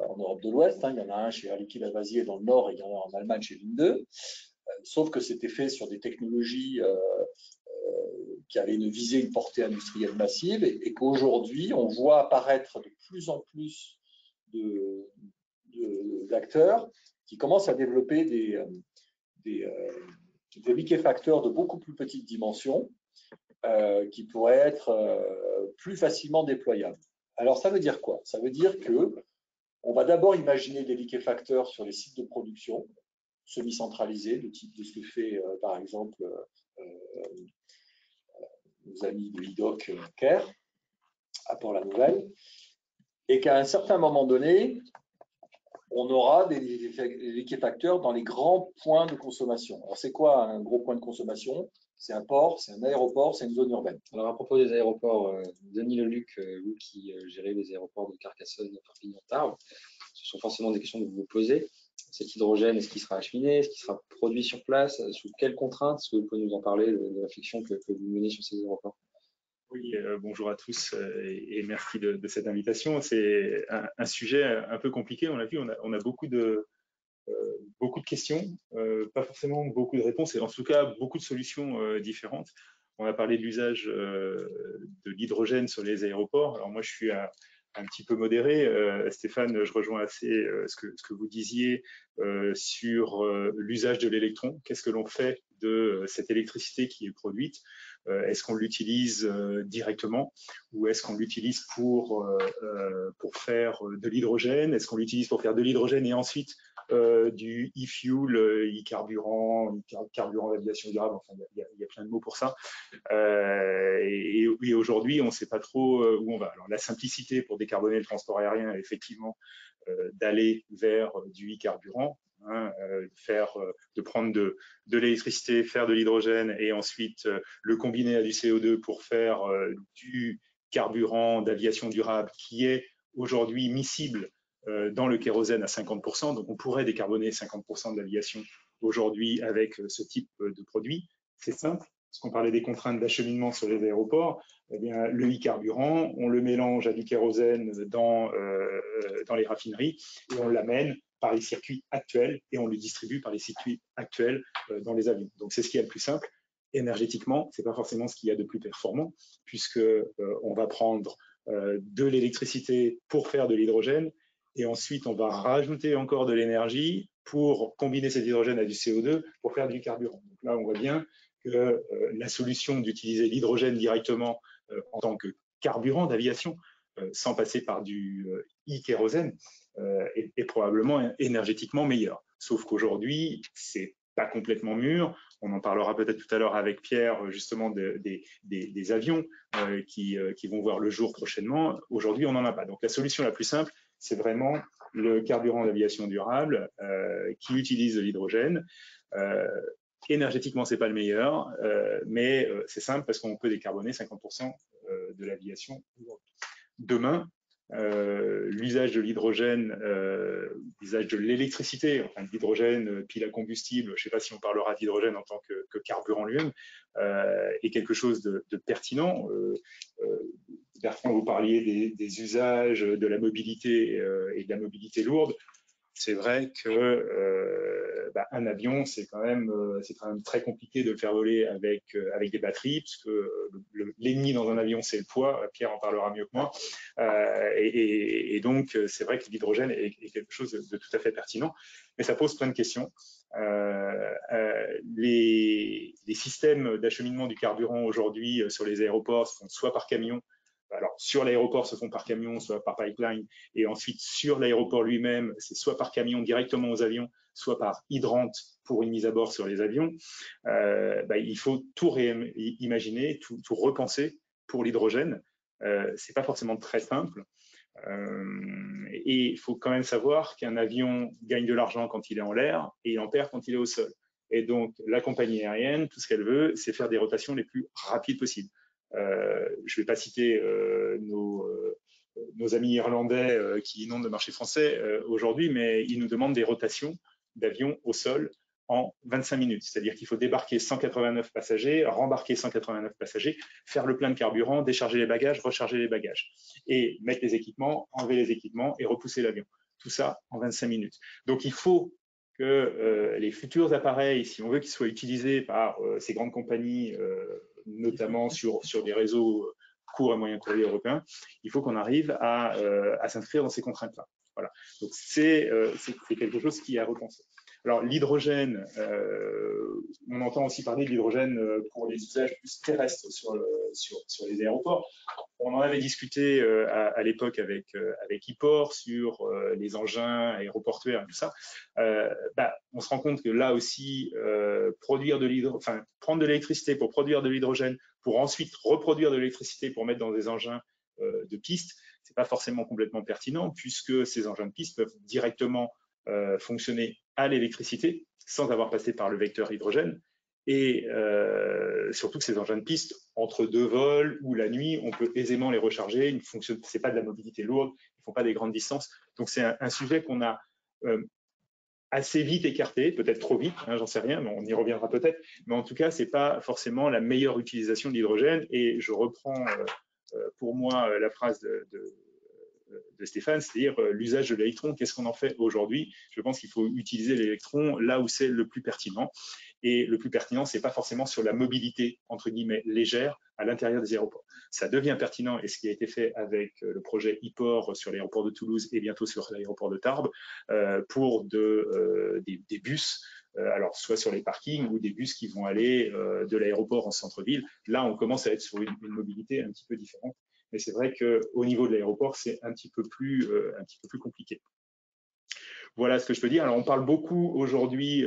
en Europe de l'Ouest. Il y en a un chez Air Liquide Lavasier dans le Nord et il y en a en Allemagne chez Linde. Sauf que c'était fait sur des technologies qui avaient une portée industrielle massive et qu'aujourd'hui, on voit apparaître de plus en plus d'acteurs qui commencent à développer des liquéfacteurs de beaucoup plus petite dimension qui pourraient être plus facilement déployables. Alors, ça veut dire quoi? Ça veut dire qu'on va d'abord imaginer des liquéfacteurs sur les sites de production, semi-centralisé, de type de ce que fait par exemple nos amis de l'IDOC Caire à Port-la-Nouvelle, et qu'à un certain moment donné, on aura des liquéfacteurs dans les grands points de consommation. Alors, c'est quoi un gros point de consommation? C'est un port, c'est un aéroport, c'est une zone urbaine. Alors, à propos des aéroports, Denis Leluc, vous qui gérez les aéroports de Carcassonne, Perpignan, Tarbes, ce sont forcément des questions que vous vous posez. Cet hydrogène, est-ce qu'il sera acheminé? Est-ce qu'il sera produit sur place? Sous quelles contraintes? Est-ce que vous pouvez nous en parler, de réflexion que vous menez sur ces aéroports? Oui, bonjour à tous et merci de cette invitation. C'est un sujet un peu compliqué, on l'a vu, on a beaucoup de questions, pas forcément beaucoup de réponses, et en tout cas beaucoup de solutions différentes. On a parlé de l'usage de l'hydrogène sur les aéroports. Alors moi, je suis un petit peu modéré. Stéphane, je rejoins assez ce que vous disiez sur l'usage de l'électron. Qu'est-ce que l'on fait de cette électricité qui est produite? Est-ce qu'on l'utilise directement ou est-ce qu'on l'utilise pour faire de l'hydrogène? Est-ce qu'on l'utilise pour faire de l'hydrogène et ensuite du e-fuel, e-carburant, carburant d'aviation durable? Enfin, il y a plein de mots pour ça. Et aujourd'hui, on ne sait pas trop où on va. Alors, la simplicité pour décarboner le transport aérien, effectivement, d'aller vers du e-carburant, de prendre de l'électricité, faire de l'hydrogène et ensuite le combiner à du CO2 pour faire du carburant d'aviation durable qui est aujourd'hui miscible dans le kérosène à 50%. Donc, on pourrait décarboner 50% de l'aviation aujourd'hui avec ce type de produit. C'est simple. Parce qu'on parlait des contraintes d'acheminement sur les aéroports, eh bien, le e-carburant, on le mélange à du kérosène dans les raffineries et on l'amène par les circuits actuels et on le distribue par les circuits actuels dans les avions. Donc, c'est ce qui est le plus simple. Énergétiquement, ce n'est pas forcément ce qu'il y a de plus performant, puisque on va prendre de l'électricité pour faire de l'hydrogène et ensuite, on va rajouter encore de l'énergie pour combiner cet hydrogène à du CO2 pour faire du carburant. Donc là, on voit bien que la solution d'utiliser l'hydrogène directement en tant que carburant d'aviation, sans passer par du e-kérosène, est probablement énergétiquement meilleure. Sauf qu'aujourd'hui, c'est pas complètement mûr. On en parlera peut-être tout à l'heure avec Pierre, justement, des avions qui vont voir le jour prochainement. Aujourd'hui, on n'en a pas. Donc, la solution la plus simple, c'est vraiment le carburant d'aviation durable qui utilise de l'hydrogène. Énergétiquement, c'est pas le meilleur, mais c'est simple parce qu'on peut décarboner 50% de l'aviation. Demain, l'usage de l'hydrogène, l'usage de l'électricité, enfin de l'hydrogène, pile à combustible, je ne sais pas si on parlera d'hydrogène en tant que carburant lui-même, est quelque chose de pertinent. Bertrand, vous parliez des usages de la mobilité et de la mobilité lourde. C'est vrai que un avion, c'est quand même très compliqué de le faire voler avec des batteries, parce que l'ennemi dans un avion, c'est le poids. Pierre en parlera mieux que moi. Et donc, c'est vrai que l'hydrogène est quelque chose de tout à fait pertinent, mais ça pose plein de questions. Les systèmes d'acheminement du carburant aujourd'hui sur les aéroports se font soit par camion. Alors, sur l'aéroport, se font par camion, soit par pipeline. Et ensuite, sur l'aéroport lui-même, c'est soit par camion directement aux avions, soit par hydrant pour une mise à bord sur les avions. Il faut tout réimaginer, tout repenser pour l'hydrogène. C'est pas forcément très simple. Et il faut quand même savoir qu'un avion gagne de l'argent quand il est en l'air et il en perd quand il est au sol. Et donc, la compagnie aérienne, tout ce qu'elle veut, c'est faire des rotations les plus rapides possibles. Je ne vais pas citer nos amis irlandais qui inondent le marché français aujourd'hui, mais ils nous demandent des rotations d'avions au sol en 25 minutes. C'est-à-dire qu'il faut débarquer 189 passagers, rembarquer 189 passagers, faire le plein de carburant, décharger les bagages, recharger les bagages et mettre les équipements, enlever les équipements et repousser l'avion. Tout ça en 25 minutes. Donc, il faut que les futurs appareils, si on veut qu'ils soient utilisés par ces grandes compagnies, notamment sur des réseaux court et moyen courrier européens, il faut qu'on arrive à s'inscrire dans ces contraintes-là. Voilà. Donc, c'est quelque chose qui est à repenser. Alors, l'hydrogène, on entend aussi parler de l'hydrogène pour les usages plus terrestres sur les aéroports. on en avait discuté à l'époque avec IPOR sur les engins aéroportuaires et tout ça. On se rend compte que là aussi, prendre de l'électricité pour produire de l'hydrogène, pour ensuite reproduire de l'électricité pour mettre dans des engins de piste, c'est pas forcément complètement pertinent puisque ces engins de piste peuvent directement fonctionner à l'électricité sans avoir passé par le vecteur hydrogène. Et surtout que ces engins de piste, entre deux vols ou la nuit, on peut aisément les recharger. Ce n'est pas de la mobilité lourde, ils ne font pas des grandes distances. Donc c'est un sujet qu'on a assez vite écarté, peut-être trop vite, hein, j'en sais rien, mais on y reviendra peut-être. Mais en tout cas, ce n'est pas forcément la meilleure utilisation de l'hydrogène. Et je reprends pour moi la phrase de Stéphane, c'est-à-dire l'usage de l'électron, qu'est-ce qu'on en fait aujourd'hui? Je pense qu'il faut utiliser l'électron là où c'est le plus pertinent. Et le plus pertinent, ce n'est pas forcément sur la mobilité, entre guillemets, légère à l'intérieur des aéroports. Ça devient pertinent, et ce qui a été fait avec le projet IPOR sur l'aéroport de Toulouse et bientôt sur l'aéroport de Tarbes, pour des bus, alors soit sur les parkings ou des bus qui vont aller de l'aéroport en centre-ville. Là, on commence à être sur une mobilité un petit peu différente. Mais c'est vrai qu'au niveau de l'aéroport, c'est un petit peu plus compliqué. Voilà ce que je peux dire. Alors, on parle beaucoup aujourd'hui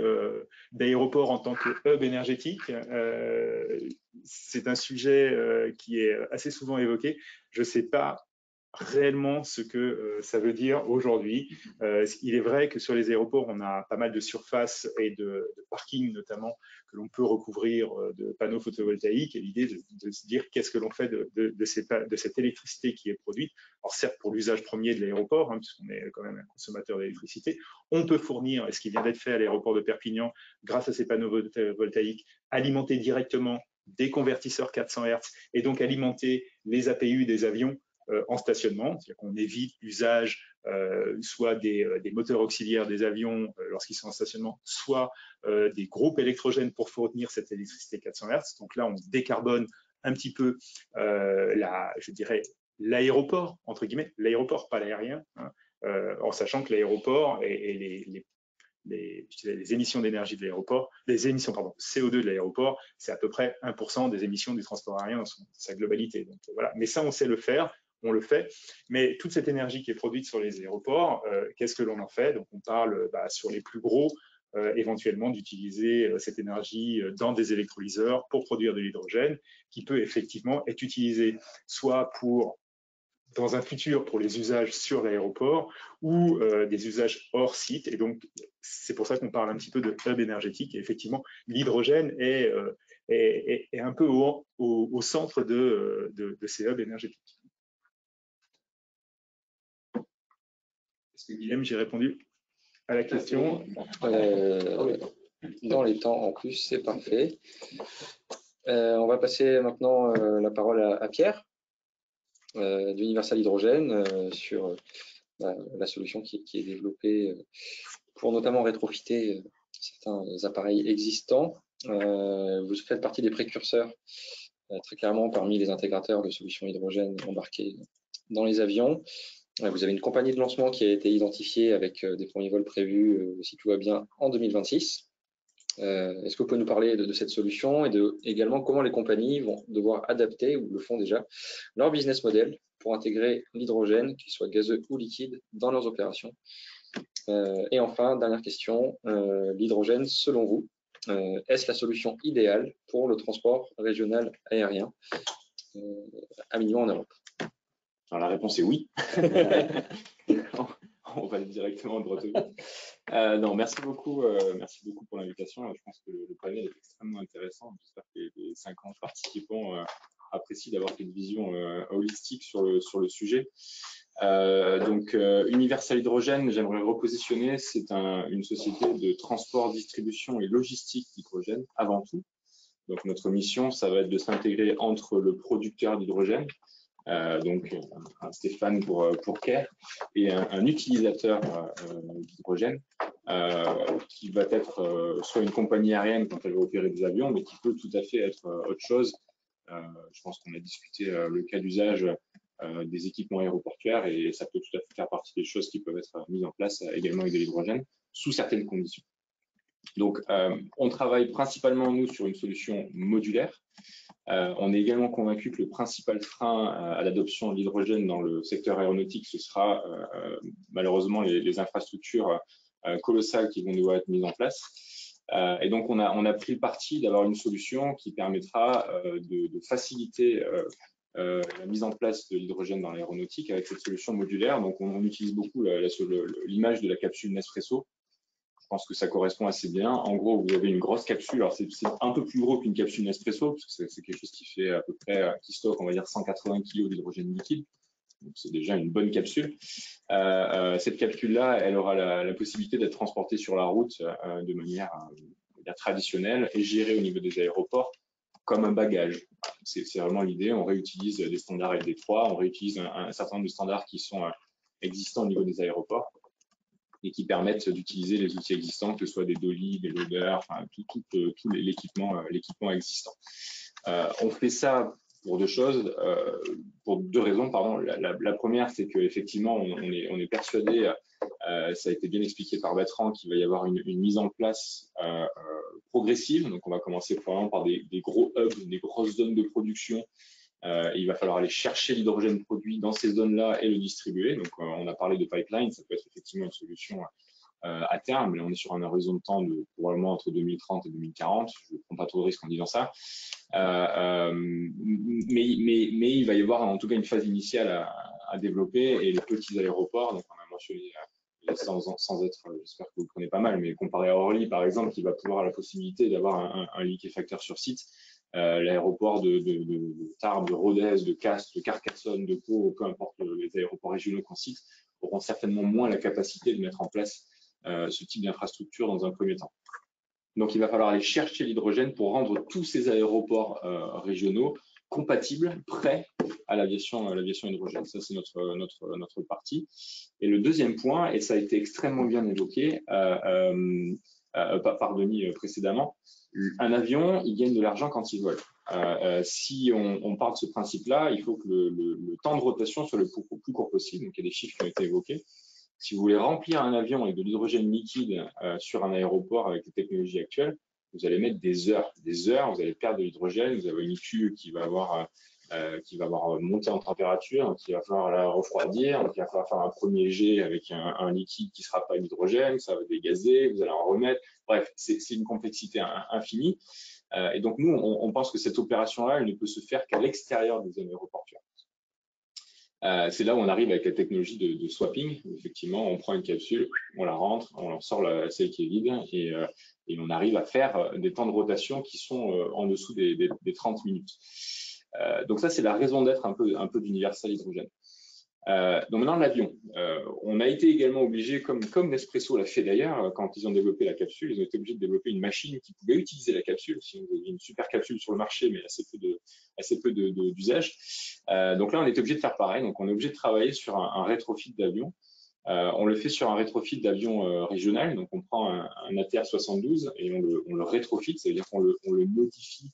d'aéroport en tant que hub énergétique. C'est un sujet qui est assez souvent évoqué. Je ne sais pas réellement ce que ça veut dire aujourd'hui. Il est vrai que sur les aéroports, on a pas mal de surfaces et de parkings notamment que l'on peut recouvrir de panneaux photovoltaïques, et l'idée de se dire qu'est-ce que l'on fait de cette électricité qui est produite. Alors certes pour l'usage premier de l'aéroport, hein, puisqu'on est quand même un consommateur d'électricité, on peut fournir, et ce qui vient d'être fait à l'aéroport de Perpignan, grâce à ces panneaux photovoltaïques, alimenter directement des convertisseurs 400 Hz et donc alimenter les APU des avions en stationnement, c'est-à-dire qu'on évite l'usage soit des moteurs auxiliaires des avions lorsqu'ils sont en stationnement, soit des groupes électrogènes pour fournir cette électricité 400 Hz. Donc là, on décarbone un petit peu, je dirais, l'aéroport, entre guillemets, l'aéroport, pas l'aérien, hein, en sachant que l'aéroport et les émissions d'énergie de l'aéroport, les émissions CO2 de l'aéroport, c'est à peu près 1% des émissions du transport aérien dans sa globalité. Donc, voilà. Mais ça, on sait le faire, on le fait. Mais toute cette énergie qui est produite sur les aéroports, qu'est-ce que l'on en fait? Donc, on parle sur les plus gros, éventuellement d'utiliser cette énergie dans des électrolyseurs pour produire de l'hydrogène, qui peut effectivement être utilisé soit dans un futur pour les usages sur l'aéroport ou des usages hors site. Et donc, c'est pour ça qu'on parle un petit peu de hub énergétique. Et effectivement, l'hydrogène est un peu au centre de ces hubs énergétiques. Est-ce que Guillaume, j'ai répondu à la question? Dans les temps en plus, c'est parfait. On va passer maintenant la parole à Pierre d'Universal Hydrogène sur la solution qui est développée pour notamment rétrofiter certains appareils existants. Vous faites partie des précurseurs très clairement parmi les intégrateurs de solutions hydrogène embarquées dans les avions. Vous avez une compagnie de lancement qui a été identifiée avec des premiers vols prévus, si tout va bien, en 2026. Est-ce que vous pouvez nous parler de cette solution et également comment les compagnies vont devoir adapter, ou le font déjà, leur business model pour intégrer l'hydrogène, qu'il soit gazeux ou liquide, dans leurs opérations? Et enfin, dernière question, l'hydrogène, selon vous, est-ce la solution idéale pour le transport régional aérien, à minimum en Europe? Alors la réponse est oui. On va aller directement droit au but. Non, merci beaucoup pour l'invitation. Je pense que le panel est extrêmement intéressant. J'espère que les 50 participants apprécient d'avoir une vision holistique sur le sujet. Donc, Universal Hydrogène, j'aimerais repositionner, c'est une société de transport, distribution et logistique d'hydrogène avant tout. Donc, notre mission, ça va être de s'intégrer entre le producteur d'hydrogène, donc un Stéphane pour Care, et un utilisateur d'hydrogène qui va être soit une compagnie aérienne quand elle va opérer des avions, mais qui peut tout à fait être autre chose. Je pense qu'on a discuté le cas d'usage des équipements aéroportuaires, et ça peut tout à fait faire partie des choses qui peuvent être mises en place également avec de l'hydrogène sous certaines conditions. Donc, on travaille principalement, nous, sur une solution modulaire. On est également convaincu que le principal frein à l'adoption de l'hydrogène dans le secteur aéronautique, ce sera malheureusement les infrastructures colossales qui vont devoir être mises en place. Et donc, on a pris le parti d'avoir une solution qui permettra de faciliter la mise en place de l'hydrogène dans l'aéronautique avec cette solution modulaire. Donc, on utilise beaucoup l'image de la capsule Nespresso. Je pense que ça correspond assez bien. En gros, vous avez une grosse capsule. Alors, c'est un peu plus gros qu'une capsule Nespresso, parce que c'est quelque chose qui fait à peu près, qui stocke, on va dire, 180 kg d'hydrogène liquide. Donc, c'est déjà une bonne capsule. Cette capsule-là, elle aura la possibilité d'être transportée sur la route de manière traditionnelle et gérée au niveau des aéroports comme un bagage. C'est vraiment l'idée. On réutilise des standards LD3, on réutilise un certain nombre de standards qui sont existants au niveau des aéroports et qui permettent d'utiliser les outils existants, que ce soit des dolly, des loaders, enfin, tout l'équipement existant. On fait ça pour deux choses, pour deux raisons, pardon. La première, c'est qu'effectivement, on est persuadé, ça a été bien expliqué par Bertrand, qu'il va y avoir une mise en place progressive. Donc, on va commencer probablement par des gros hubs, des grosses zones de production. Il va falloir aller chercher l'hydrogène produit dans ces zones-là et le distribuer. Donc, on a parlé de pipeline, ça peut être effectivement une solution à terme, mais on est sur un horizon de temps de probablement entre 2030 et 2040. Je ne prends pas trop de risques en disant ça. Mais il va y avoir en tout cas une phase initiale à développer et les petits aéroports, donc on a mentionné sans être, j'espère que vous le prenez pas mal, mais comparé à Orly par exemple, qui va pouvoir avoir la possibilité d'avoir un liquéfacteur sur site. L'aéroport de Tarbes, de Rodez, de Castres, de Carcassonne, de Pau, peu importe les aéroports régionaux qu'on cite, auront certainement moins la capacité de mettre en place ce type d'infrastructure dans un premier temps. Donc, il va falloir aller chercher l'hydrogène pour rendre tous ces aéroports régionaux compatibles, prêts à l'aviation hydrogène. Ça, c'est notre partie. Et le deuxième point, et ça a été extrêmement bien évoqué par Denis précédemment, un avion, il gagne de l'argent quand il vole. Si on part de ce principe-là, il faut que le temps de rotation soit le plus court possible. Donc, il y a des chiffres qui ont été évoqués. Si vous voulez remplir un avion avec de l'hydrogène liquide sur un aéroport avec les technologies actuelles, vous allez mettre des heures, vous allez perdre de l'hydrogène, vous avez une queue qui va avoir monté en température, donc il va falloir la refroidir, donc il va falloir faire un premier jet avec un liquide qui ne sera pas l'hydrogène, ça va dégazer, vous allez en remettre. Bref, c'est une complexité infinie. Et donc nous, on pense que cette opération-là, elle ne peut se faire qu'à l'extérieur des zones aéroportuaires. C'est là où on arrive avec la technologie de swapping. Effectivement, on prend une capsule, on la rentre, on en sort celle qui est vide et on arrive à faire des temps de rotation qui sont en dessous des 30 minutes. Donc ça, c'est la raison d'être un peu d'Universal Hydrogène. Donc maintenant, l'avion. On a été également obligé, comme Nespresso l'a fait d'ailleurs, quand ils ont développé la capsule, ils ont été obligés de développer une machine qui pouvait utiliser la capsule. Si vous avez une super capsule sur le marché, mais assez peu d'usage. Donc là, on était obligé de faire pareil. Donc on est obligé de travailler sur un rétrofit d'avion. On le fait sur un rétrofit d'avion régional. Donc on prend un ATR 72 et on le rétrofit, ça veut dire qu'on le modifie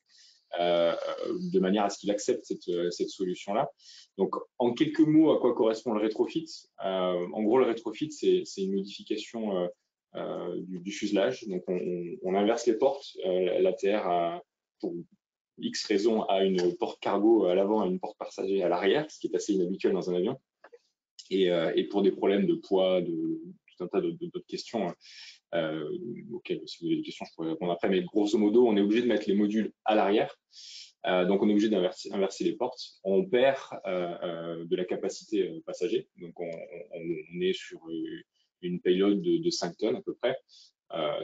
de manière à ce qu'il accepte cette solution-là. Donc, en quelques mots, à quoi correspond le rétrofit? En gros, le rétrofit, c'est une modification du fuselage. Donc, on inverse les portes. L'ATR, pour X raisons, a une porte cargo à l'avant et une porte passager à l'arrière, ce qui est assez inhabituel dans un avion. Et pour des problèmes de poids, tout un tas d'autres questions, auxquelles, si vous avez des questions, je pourrais répondre après. Mais grosso modo, on est obligé de mettre les modules à l'arrière. Donc, on est obligé d'inverser les portes. On perd de la capacité passager. Donc, on est sur une payload de 5 tonnes à peu près,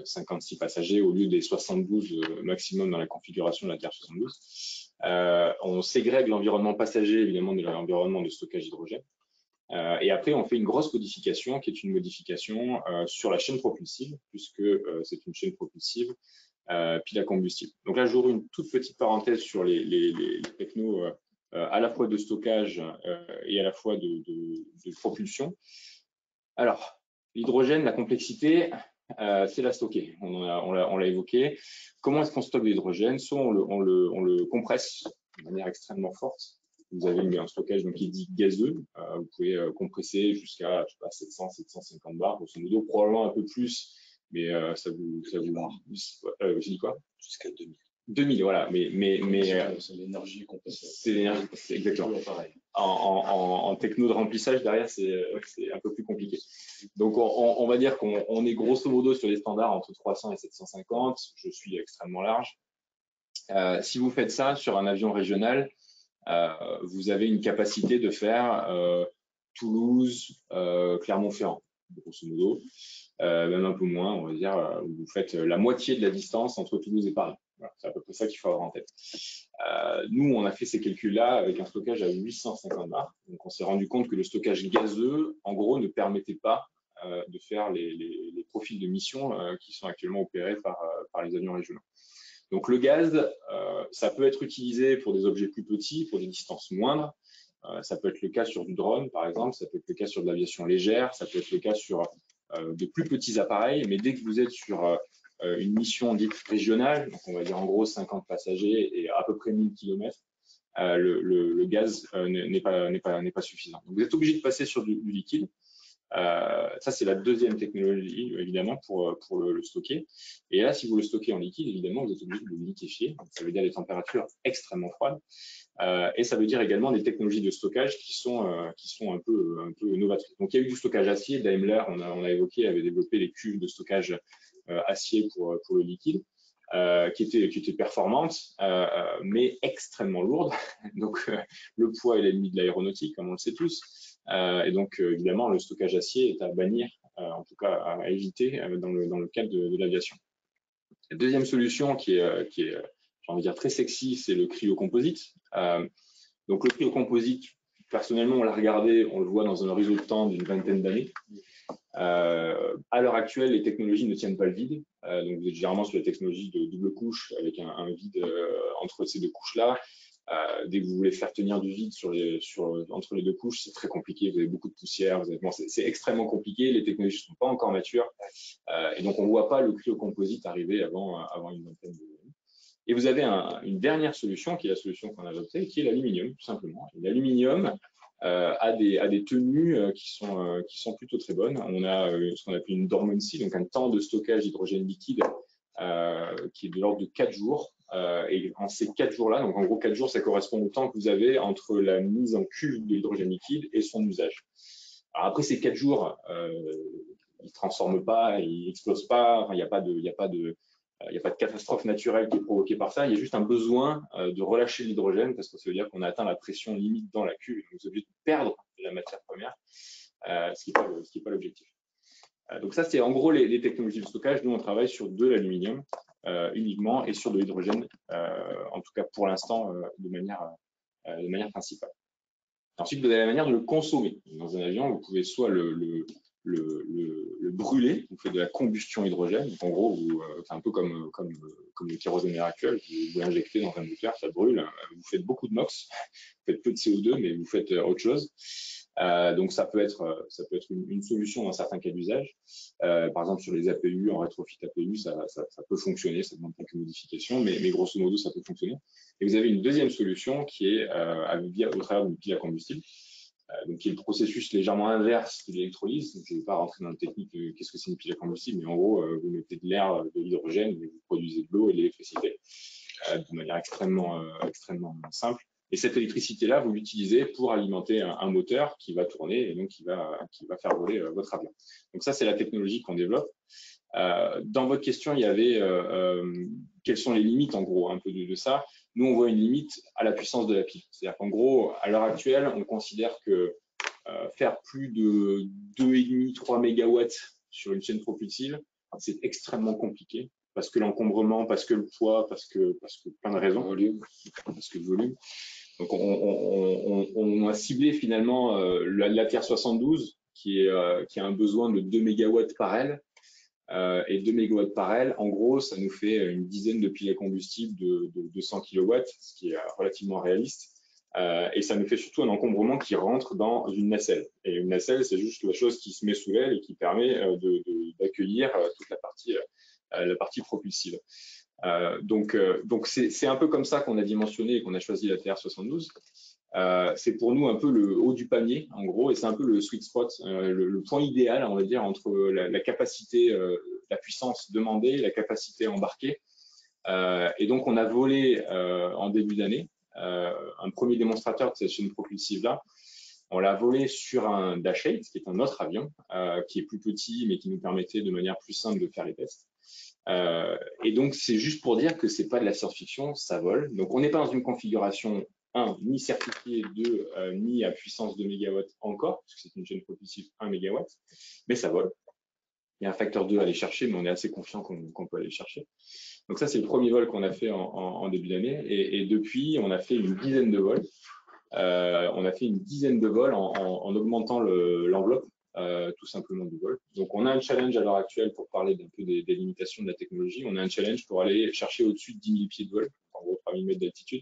56 passagers au lieu des 72 maximum dans la configuration de la Terre 72. On ségrègue l'environnement passager, évidemment, de l'environnement de stockage hydrogène. Et après, on fait une grosse modification qui est une modification sur la chaîne propulsive, puisque c'est une chaîne propulsive pile à combustible. Donc là, j'ouvre une toute petite parenthèse sur les technos à la fois de stockage et à la fois de propulsion. Alors, l'hydrogène, la complexité, c'est la stocker. On l'a évoqué. Comment est-ce qu'on stocke l'hydrogène? Soit on le compresse de manière extrêmement forte. Vous avez un stockage qui est dit gazeux. Vous pouvez compresser jusqu'à 700, 750 bars, grosso modo, probablement un peu plus. Mais ça vous j'ai dit quoi? Jusqu'à 2000. 2000, voilà. C'est l'énergie qu'on passe. C'est l'énergie, c'est exactement. Pareil. En techno de remplissage, derrière, c'est un peu plus compliqué. Donc, on va dire qu'on est grosso modo sur les standards entre 300 et 750. Je suis extrêmement large. Si vous faites ça sur un avion régional, vous avez une capacité de faire Toulouse, Clermont-Ferrand, grosso modo. Même un peu moins, on va dire, vous faites la moitié de la distance entre Toulouse et Paris. Voilà, c'est à peu près ça qu'il faut avoir en tête. Nous, on a fait ces calculs-là avec un stockage à 850 bars. Donc, on s'est rendu compte que le stockage gazeux, en gros, ne permettait pas de faire les profils de mission qui sont actuellement opérés par les avions régionaux. Donc, le gaz, ça peut être utilisé pour des objets plus petits, pour des distances moindres. Ça peut être le cas sur du drone, par exemple. Ça peut être le cas sur de l'aviation légère. Ça peut être le cas sur de plus petits appareils. Mais dès que vous êtes sur une mission dite régionale, donc on va dire en gros 50 passagers et à peu près 1000 km, le gaz n'est pas suffisant. Donc vous êtes obligé de passer sur du liquide. Ça, c'est la deuxième technologie, évidemment, pour le stocker. Et là, si vous le stockez en liquide, évidemment, vous êtes obligé de le liquéfier. Donc, ça veut dire des températures extrêmement froides. Et ça veut dire également des technologies de stockage qui sont un peu novatrices. Donc, il y a eu du stockage acier. Daimler, on a évoqué, avait développé les cuves de stockage acier pour le liquide, qui étaient performantes, mais extrêmement lourdes. Donc, le poids est l'ennemi de l'aéronautique, comme on le sait tous. Et donc, évidemment, le stockage acier est à bannir, en tout cas à éviter dans le cadre de l'aviation. La deuxième solution qui est j'ai envie de dire, très sexy, c'est le cryocomposite. Donc, le cryocomposite, personnellement, on l'a regardé, on le voit dans un horizon de temps d'une vingtaine d'années. À l'heure actuelle, les technologies ne tiennent pas le vide. Donc, vous êtes généralement sur la technologie de double couche avec un vide entre ces deux couches-là. Dès que vous voulez faire tenir du vide entre les deux couches, c'est très compliqué. Vous avez beaucoup de poussière. C'est extrêmement compliqué. Les technologies ne sont pas encore matures. Et donc, on ne voit pas le cryocomposite arriver avant une vingtaine d'années. Et vous avez une dernière solution, qui est la solution qu'on a adoptée, qui est l'aluminium, tout simplement. L'aluminium a des tenues qui sont plutôt très bonnes. On a ce qu'on appelle une dormancy, donc un temps de stockage d'hydrogène liquide qui est de l'ordre de 4 jours. Et en ces 4 jours-là, donc en gros 4 jours, ça correspond au temps que vous avez entre la mise en cuve de l'hydrogène liquide et son usage. Alors après ces 4 jours, ils ne se transforment pas, ils n'explosent pas, il n'y a pas de catastrophe naturelle qui est provoquée par ça. Il y a juste un besoin de relâcher l'hydrogène parce que ça veut dire qu'on a atteint la pression limite dans la cuve. Donc, vous êtes obligé de perdre de la matière première, ce qui n'est pas l'objectif. Donc, ça, c'est en gros les technologies de stockage. Nous, on travaille sur de l'aluminium uniquement et sur de l'hydrogène, en tout cas pour l'instant, de manière principale. Ensuite, vous avez la manière de le consommer. Dans un avion, vous pouvez soit le brûler, vous faites de la combustion hydrogène. Donc en gros, c'est un peu comme le kérosène actuel, vous l'injectez dans un moteur, ça brûle. Vous faites beaucoup de NOx, vous faites peu de CO2, mais vous faites autre chose. Donc ça peut être une solution dans certains cas d'usage. Par exemple, sur les APU, en rétrofit APU, ça peut fonctionner, ça demande quelques modifications, mais grosso modo, ça peut fonctionner. Et vous avez une deuxième solution qui est au travers d'une pile à combustible. Donc, qui est le processus légèrement inverse de l'électrolyse. Je ne vais pas rentrer dans la technique de qu'est-ce que c'est une pile à combustible, mais en gros, vous mettez de l'air, de l'hydrogène, et vous produisez de l'eau et de l'électricité de manière extrêmement simple. Et cette électricité-là, vous l'utilisez pour alimenter un moteur qui va tourner et donc qui va faire voler votre avion. Donc ça, c'est la technologie qu'on développe. Dans votre question, il y avait quelles sont les limites, en gros, un peu de ça. Nous, on voit une limite à la puissance de la pile. C'est-à-dire qu'en gros, à l'heure actuelle, on considère que faire plus de 2,5-3 mégawatts sur une chaîne propulsive, c'est extrêmement compliqué parce que l'encombrement, parce que le poids, parce que plein de raisons, parce que le volume. Donc, on a ciblé finalement la Tier 72 qui a un besoin de 2 mégawatts par aile. Et 2 mégawatts par aile, en gros, ça nous fait une dizaine de piles à combustible de 200 kW, ce qui est relativement réaliste. Et ça nous fait surtout un encombrement qui rentre dans une nacelle. Et une nacelle, c'est juste la chose qui se met sous l'aile et qui permet d'accueillir toute la partie propulsive. Donc c'est un peu comme ça qu'on a dimensionné et qu'on a choisi la TR72. C'est pour nous un peu le haut du panier, en gros, et c'est un peu le sweet spot, le point idéal, on va dire, entre la capacité, la puissance demandée, la capacité embarquée. Et donc, on a volé en début d'année un premier démonstrateur de cette chaîne propulsive-là. On l'a volé sur un Dash 8, qui est un autre avion, qui est plus petit, mais qui nous permettait de manière plus simple de faire les tests. Et donc, c'est juste pour dire que c'est pas de la science-fiction, ça vole. Donc, on n'est pas dans une configuration ni certifiée, ni à puissance de mégawatts encore, parce que c'est une chaîne propulsive 1 mégawatt, mais ça vole. Il y a un facteur 2 à aller chercher, mais on est assez confiant qu'on peut aller chercher. Donc ça, c'est le premier vol qu'on a fait en début d'année. Et depuis, on a fait une dizaine de vols. On a fait une dizaine de vols en augmentant l'enveloppe, tout simplement, du vol. Donc, on a un challenge à l'heure actuelle pour parler d'un peu des limitations de la technologie. On a un challenge pour aller chercher au-dessus de 10 000 pieds de vol, en gros 3 000 mètres d'altitude,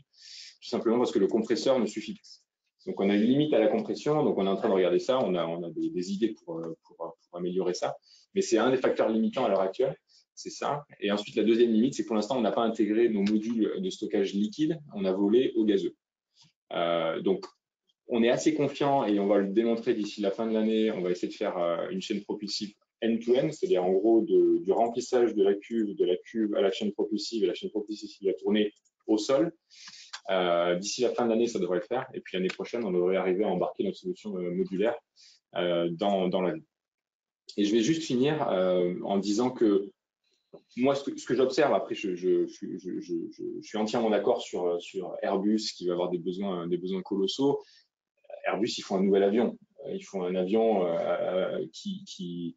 tout simplement parce que le compresseur ne suffit plus. Donc, on a une limite à la compression. Donc, on est en train de regarder ça. On a des idées pour améliorer ça. Mais c'est un des facteurs limitants à l'heure actuelle. C'est ça. Et ensuite, la deuxième limite, c'est que pour l'instant, on n'a pas intégré nos modules de stockage liquide. On a volé au gazeux. Donc, on est assez confiant et on va le démontrer d'ici la fin de l'année. On va essayer de faire une chaîne propulsive end-to-end, c'est-à-dire en gros du remplissage de la cuve à la chaîne propulsive et la chaîne propulsive qui va tourner au sol. D'ici la fin de l'année, ça devrait le faire. Et puis l'année prochaine, on devrait arriver à embarquer notre solution modulaire dans l'avion. Et je vais juste finir en disant que moi, ce que j'observe, après, je suis entièrement d'accord sur Airbus qui va avoir des besoins colossaux. Airbus, ils font un nouvel avion. Ils font un avion qui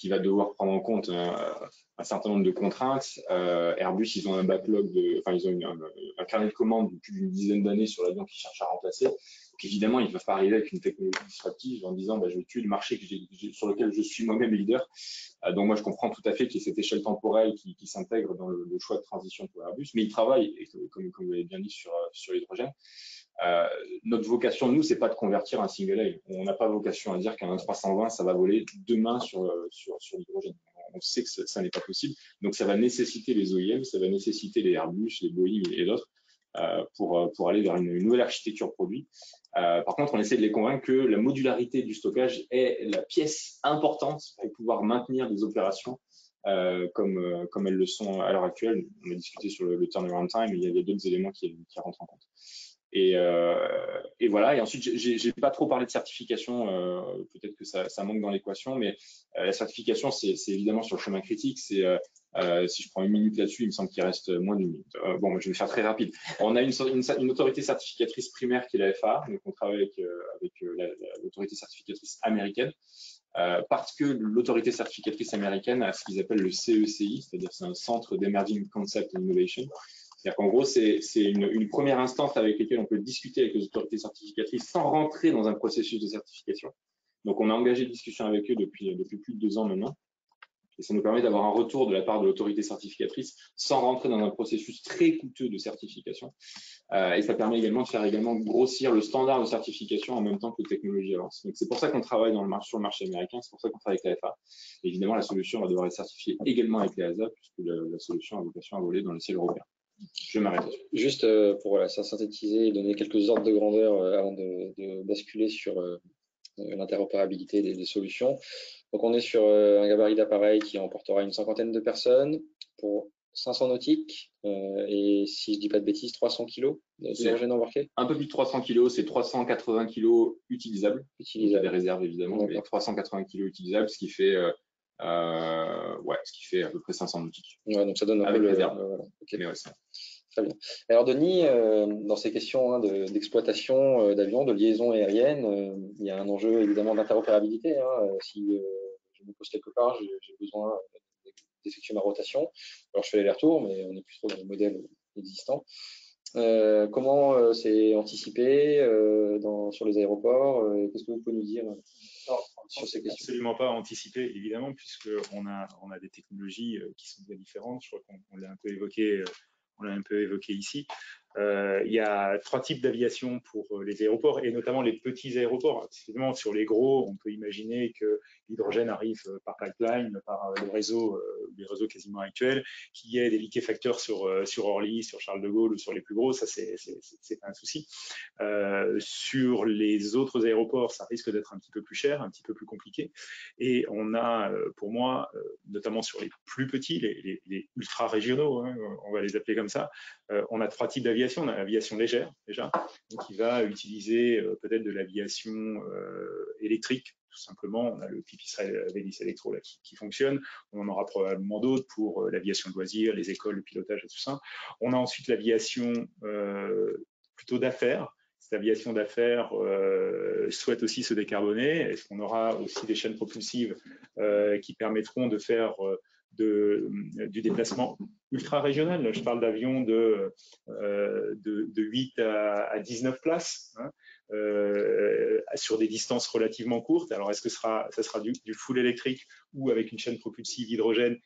va devoir prendre en compte un certain nombre de contraintes. Airbus, ils ont un backlog, ils ont un carnet de commandes de plus d'une dizaine d'années sur l'avion qu'ils cherchent à remplacer. Donc évidemment, ils ne peuvent pas arriver avec une technologie disruptive en disant je vais tuer le marché sur lequel je suis moi-même leader. Donc moi, je comprends tout à fait qu'il y ait cette échelle temporelle qui s'intègre dans le choix de transition pour Airbus, mais ils travaillent, comme vous l'avez bien dit, sur l'hydrogène. Notre vocation, nous, c'est pas de convertir un single aisle. On n'a pas vocation à dire qu'un 320, ça va voler demain sur l'hydrogène. On sait que ça n'est pas possible. Donc, ça va nécessiter les OEM, ça va nécessiter les Airbus, les Boeing et d'autres pour aller vers une nouvelle architecture produit. Par contre, on essaie de les convaincre que la modularité du stockage est la pièce importante pour pouvoir maintenir des opérations comme elles le sont à l'heure actuelle. On a discuté sur le turnaround time, il y a d'autres éléments qui rentrent en compte. Et voilà. Et ensuite, j'ai pas trop parlé de certification. Peut-être que ça manque dans l'équation, mais la certification, c'est évidemment sur le chemin critique. Si je prends une minute là-dessus, il me semble qu'il reste moins d'une minute. Bon, je vais faire très rapide. On a une autorité certificatrice primaire qui est la FAA. Donc, on travaille avec l'autorité certificatrice américaine. Parce que l'autorité certificatrice américaine a ce qu'ils appellent le CECI, c'est-à-dire c'est un centre d'Emerging Concept and Innovation. C'est-à-dire qu'en gros, c'est une première instance avec laquelle on peut discuter avec les autorités certificatrices sans rentrer dans un processus de certification. Donc, on a engagé des discussions avec eux depuis plus de 2 ans maintenant. Et ça nous permet d'avoir un retour de la part de l'autorité certificatrice sans rentrer dans un processus très coûteux de certification. Et ça permet également de faire grossir le standard de certification en même temps que la technologie avance. Donc, c'est pour ça qu'on travaille sur le marché américain, c'est pour ça qu'on travaille avec la FAA. Et évidemment, la solution va devoir être certifiée également avec les ASA, puisque la solution a vocation à voler dans le ciel européen. Je m'arrête. Juste pour synthétiser et donner quelques ordres de grandeur avant de basculer sur l'interopérabilité des solutions. Donc, on est sur un gabarit d'appareil qui emportera une 50aine de personnes pour 500 nautiques et, si je ne dis pas de bêtises, 300 kg d'hydrogène embarqué. Un peu plus de 300 kg, c'est 380 kg utilisables. Il y a des réserves évidemment, mais 380 kg utilisables, ce qui fait à peu près 500 nautiques. Ouais, donc ça donne un peu le réserve. Okay. Très bien. Alors Denis, dans ces questions d'exploitation d'avions, de liaison aérienne, il y a un enjeu évidemment d'interopérabilité. Si je me pose quelque part, j'ai besoin d'effectuer ma rotation. Alors je fais l'aller-retour, mais on est plus trop dans le modèle existant. Comment c'est anticipé sur les aéroports? Qu'est-ce que vous pouvez nous dire sur ces questions? Absolument pas anticipé, évidemment, puisqu'on a des technologies qui sont bien différentes. Je crois qu'on l'a un peu évoqué. On l'a un peu évoqué ici. Il y a 3 types d'aviation pour les aéroports et notamment les petits aéroports. Évidemment, sur les gros, on peut imaginer que l'hydrogène arrive par pipeline, par les réseaux quasiment actuels, qu'il y ait des liquéfacteurs sur Orly, sur Charles de Gaulle ou sur les plus gros, ça c'est pas un souci. Sur les autres aéroports, ça risque d'être un petit peu plus cher, un petit peu plus compliqué. Et on a, pour moi, notamment sur les plus petits, les ultra-régionaux, hein, on va les appeler comme ça, on a 3 types d'aviation. On a l'aviation légère, déjà, qui va utiliser peut-être de l'aviation électrique, tout simplement. On a le Pipistrel Velis Electro là, qui fonctionne. On en aura probablement d'autres pour l'aviation de loisirs, les écoles, le pilotage et tout ça. On a ensuite l'aviation plutôt d'affaires. Cette aviation d'affaires souhaite aussi se décarboner. Est-ce qu'on aura aussi des chaînes propulsives qui permettront de faire du déplacement ultra-régional? Je parle d'avions de 8 à 19 places, hein, sur des distances relativement courtes. Alors, est-ce que ça sera du full électrique ou avec une chaîne propulsive hydrogène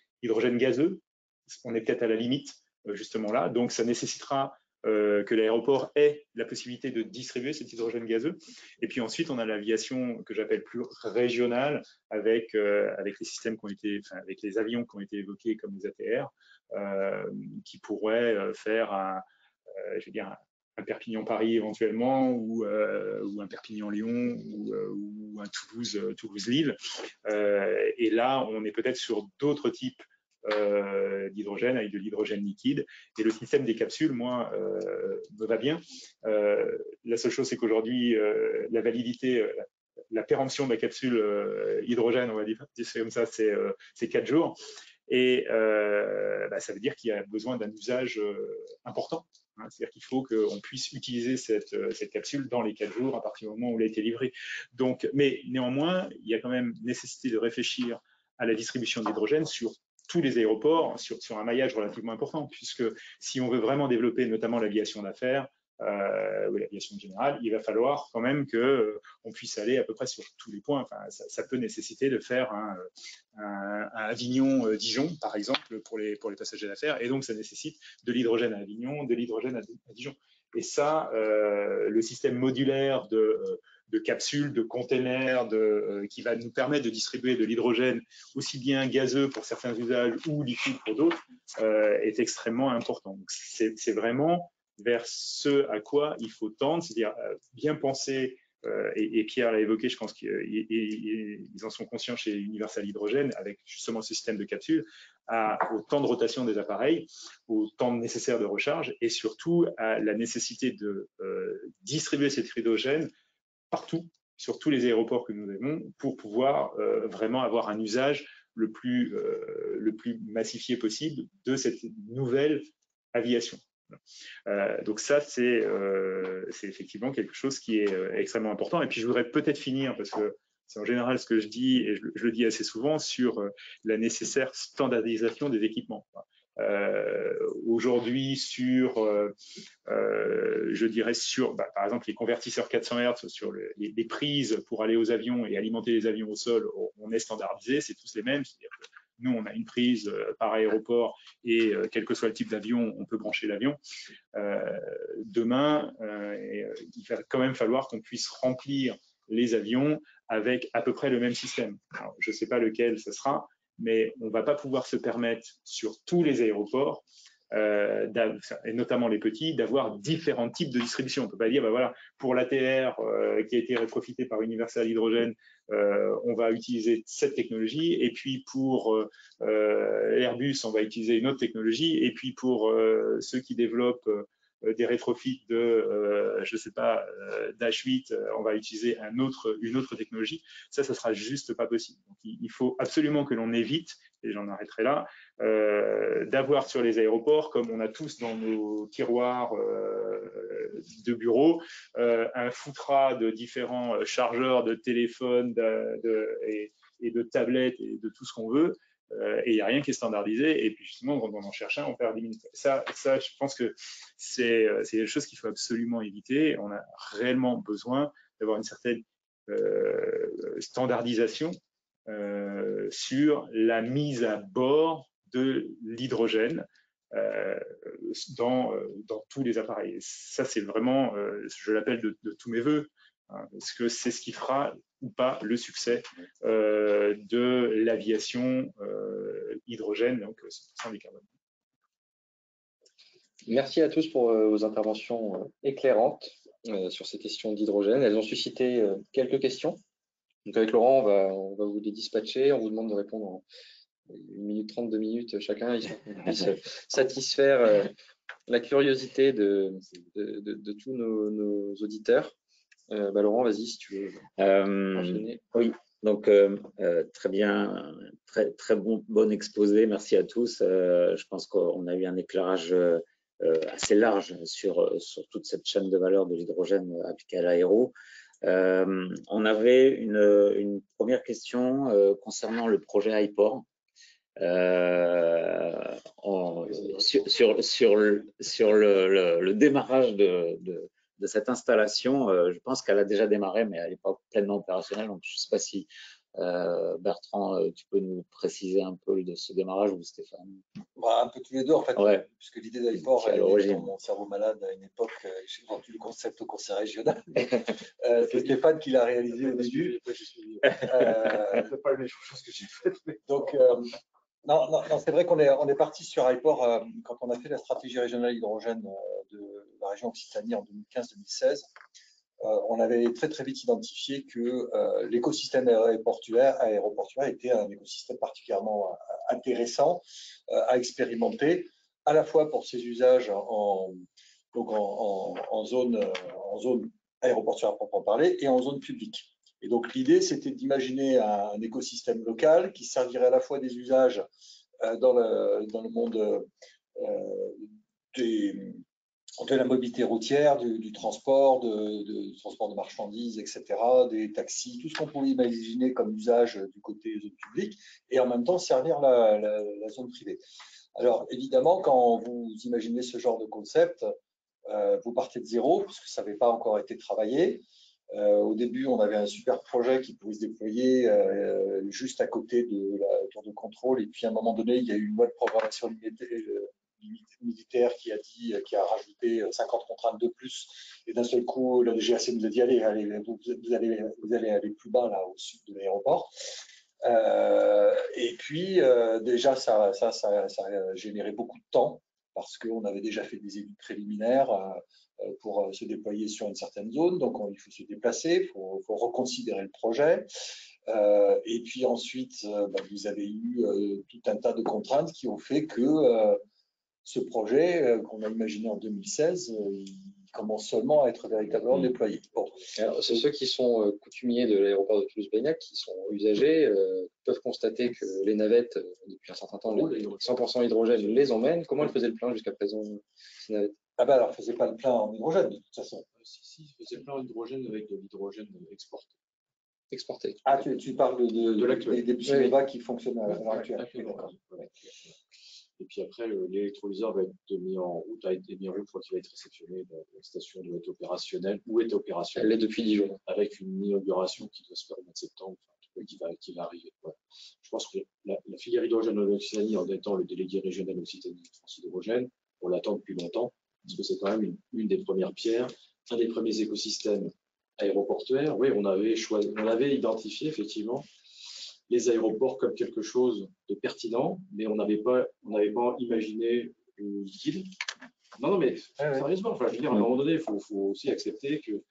gazeux? On est peut-être à la limite, justement là. Donc, ça nécessitera que l'aéroport ait la possibilité de distribuer cet hydrogène gazeux. Et puis ensuite, on a l'aviation que j'appelle plus régionale, avec les systèmes qui ont été, enfin, avec les avions qui ont été évoqués comme les ATR, qui pourraient faire un un Perpignan-Paris éventuellement, ou un Perpignan-Lyon, ou un Toulouse-Lille. Et là, on est peut-être sur d'autres types d'hydrogène, avec de l'hydrogène liquide. Et le système des capsules, moi, me va bien. La seule chose, c'est qu'aujourd'hui, la validité, la péremption de la capsule hydrogène, on va dire comme ça, c'est 4 jours. Et ça veut dire qu'il y a besoin d'un usage important. Hein, c'est-à-dire qu'il faut qu'on puisse utiliser cette capsule dans les 4 jours à partir du moment où elle a été livrée. Donc, mais néanmoins, il y a quand même nécessité de réfléchir à la distribution d'hydrogène sur tous les aéroports, sur un maillage relativement important, puisque si on veut vraiment développer notamment l'aviation d'affaires, ou l'aviation générale, il va falloir quand même qu'on puisse aller à peu près sur tous les points. Enfin, ça peut nécessiter de faire un Avignon-Dijon, par exemple, pour les passagers d'affaires, et donc ça nécessite de l'hydrogène à Avignon, de l'hydrogène à Dijon. Et ça, le système modulaire de capsules, de containers, qui va nous permettre de distribuer de l'hydrogène aussi bien gazeux pour certains usages ou liquide pour d'autres, est extrêmement important. C'est vraiment vers ce à quoi il faut tendre, c'est-à-dire bien penser, et Pierre l'a évoqué, je pense qu'ils en sont conscients chez Universal Hydrogène, avec justement ce système de capsules, au temps de rotation des appareils, au temps nécessaire de recharge, et surtout à la nécessité de distribuer cet hydrogène partout, sur tous les aéroports que nous avons, pour pouvoir vraiment avoir un usage le plus massifié possible de cette nouvelle aviation. Donc ça, c'est effectivement quelque chose qui est extrêmement important. Et puis je voudrais peut-être finir, parce que c'est en général ce que je dis, et je le dis assez souvent, sur la nécessaire standardisation des équipements. Aujourd'hui, je dirais par exemple, les convertisseurs 400 Hz sur les prises pour aller aux avions et alimenter les avions au sol, on est standardisé, c'est tous les mêmes. C'est-à-dire que nous, on a une prise par aéroport et quel que soit le type d'avion, on peut brancher l'avion. Demain, il va quand même falloir qu'on puisse remplir les avions avec à peu près le même système. Alors, je ne sais pas lequel ce sera, mais on ne va pas pouvoir se permettre sur tous les aéroports, et notamment les petits, d'avoir différents types de distribution. On ne peut pas dire, voilà, pour l'ATR qui a été rétrofité par Universal Hydrogène, on va utiliser cette technologie, et puis pour Airbus, on va utiliser une autre technologie, et puis pour ceux qui développent des rétrofits je sais pas, d'H8, on va utiliser une autre technologie. Ça sera juste pas possible. Donc, il faut absolument que l'on évite, et j'en arrêterai là, d'avoir sur les aéroports, comme on a tous dans nos tiroirs de bureau, un foutras de différents chargeurs de téléphones et de tablettes et de tout ce qu'on veut. Et il n'y a rien qui est standardisé. Et puis justement, quand on en cherche un, on perd 10 minutes. Ça, je pense que c'est des choses qu'il faut absolument éviter. On a réellement besoin d'avoir une certaine standardisation sur la mise à bord de l'hydrogène, dans tous les appareils. Et ça, c'est vraiment, je l'appelle de tous mes voeux, hein, parce que c'est ce qui fera ou pas le succès de l'aviation hydrogène, donc 100% décarbonée. Merci à tous pour vos interventions éclairantes sur ces questions d'hydrogène. Elles ont suscité quelques questions. Donc avec Laurent, on va vous les dispatcher. On vous demande de répondre en 1 minute 30, 2 minutes chacun, histoire qu'on puisse satisfaire la curiosité de tous nos auditeurs. Laurent, vas-y si tu veux enchaîner. Oui, donc très bien, très bon exposé. Merci à tous. Je pense qu'on a eu un éclairage assez large sur toute cette chaîne de valeur de l'hydrogène appliqué à l'aéro. On avait une première question concernant le projet iPort. Sur le démarrage de cette installation, je pense qu'elle a déjà démarré, mais elle n'est pas pleinement opérationnelle. Donc, je ne sais pas si Bertrand, tu peux nous préciser un peu de ce démarrage, ou Stéphane? Un peu tous les deux, en fait, ouais. Puisque l'idée d'iPort, elle est dans mon cerveau malade à une époque, j'ai vendu le concept au conseil régional. C'est Stéphane qui l'a réalisé au début. C'est pas une des choses que j'ai faites. Donc, non, c'est vrai qu'on est parti sur iPort quand on a fait la stratégie régionale hydrogène de la région Occitanie en 2015-2016. On avait très vite identifié que l'écosystème aéroportuaire était un écosystème particulièrement intéressant à expérimenter, à la fois pour ses usages en zone aéroportuaire à proprement parler et en zone publique. Et donc l'idée, c'était d'imaginer un écosystème local qui servirait à la fois des usages dans le monde de la mobilité routière, du transport, du transport de marchandises, etc., des taxis, tout ce qu'on pouvait imaginer comme usage du côté zone publique, et en même temps servir la zone privée. Alors évidemment, quand vous imaginez ce genre de concept, vous partez de zéro, puisque ça n'avait pas encore été travaillé. Au début, on avait un super projet qui pouvait se déployer juste à côté de la tour de contrôle, et puis à un moment donné, il y a eu une loi de programmation militaire qui a rajouté 50 contraintes de plus, et d'un seul coup la DGAC nous a dit allez, vous allez aller plus bas là au sud de l'aéroport. Et puis déjà ça a généré beaucoup de temps parce qu'on avait déjà fait des études préliminaires pour se déployer sur une certaine zone, donc il faut se déplacer, il faut reconsidérer le projet. Et puis ensuite, vous avez eu tout un tas de contraintes qui ont fait que ce projet qu'on a imaginé en 2016, il commence seulement à être véritablement déployé. Bon. Alors, ceux qui sont coutumiers de l'aéroport de Toulouse-Blagnac, qui sont usagers, peuvent constater que les navettes, depuis un certain temps, 100% hydrogène les emmènent. Comment elles faisaient le plein jusqu'à présent, ces navettes? Alors, elles ne faisaient pas le plein en hydrogène, de toute façon. Si, elles faisaient le plein en hydrogène avec de l'hydrogène exporté. Exporté. Ah, tu parles de l'actuel, des bus EVA qui fonctionnent à l'heure actuelle. Et puis après, l'électrolyseur va être mis en route, a été mis en route, une fois qu'il va être réceptionné, la station doit être opérationnelle, ou est opérationnelle. Elle l'est depuis 10 jours. Avec une inauguration qui doit se faire au mois de septembre, qui va arriver. Ouais. Je pense que la filière hydrogène en Occitanie, en étant le délégué régional Occitanie de France Hydrogène, on l'attend depuis longtemps, parce que c'est quand même une des premières pierres, un des premiers écosystèmes aéroportuaires. Oui, on avait identifié effectivement les aéroports comme quelque chose de pertinent, mais on n'avait pas imaginé une guide. Non, mais sérieusement, je veux dire, à un moment donné, il faut aussi accepter que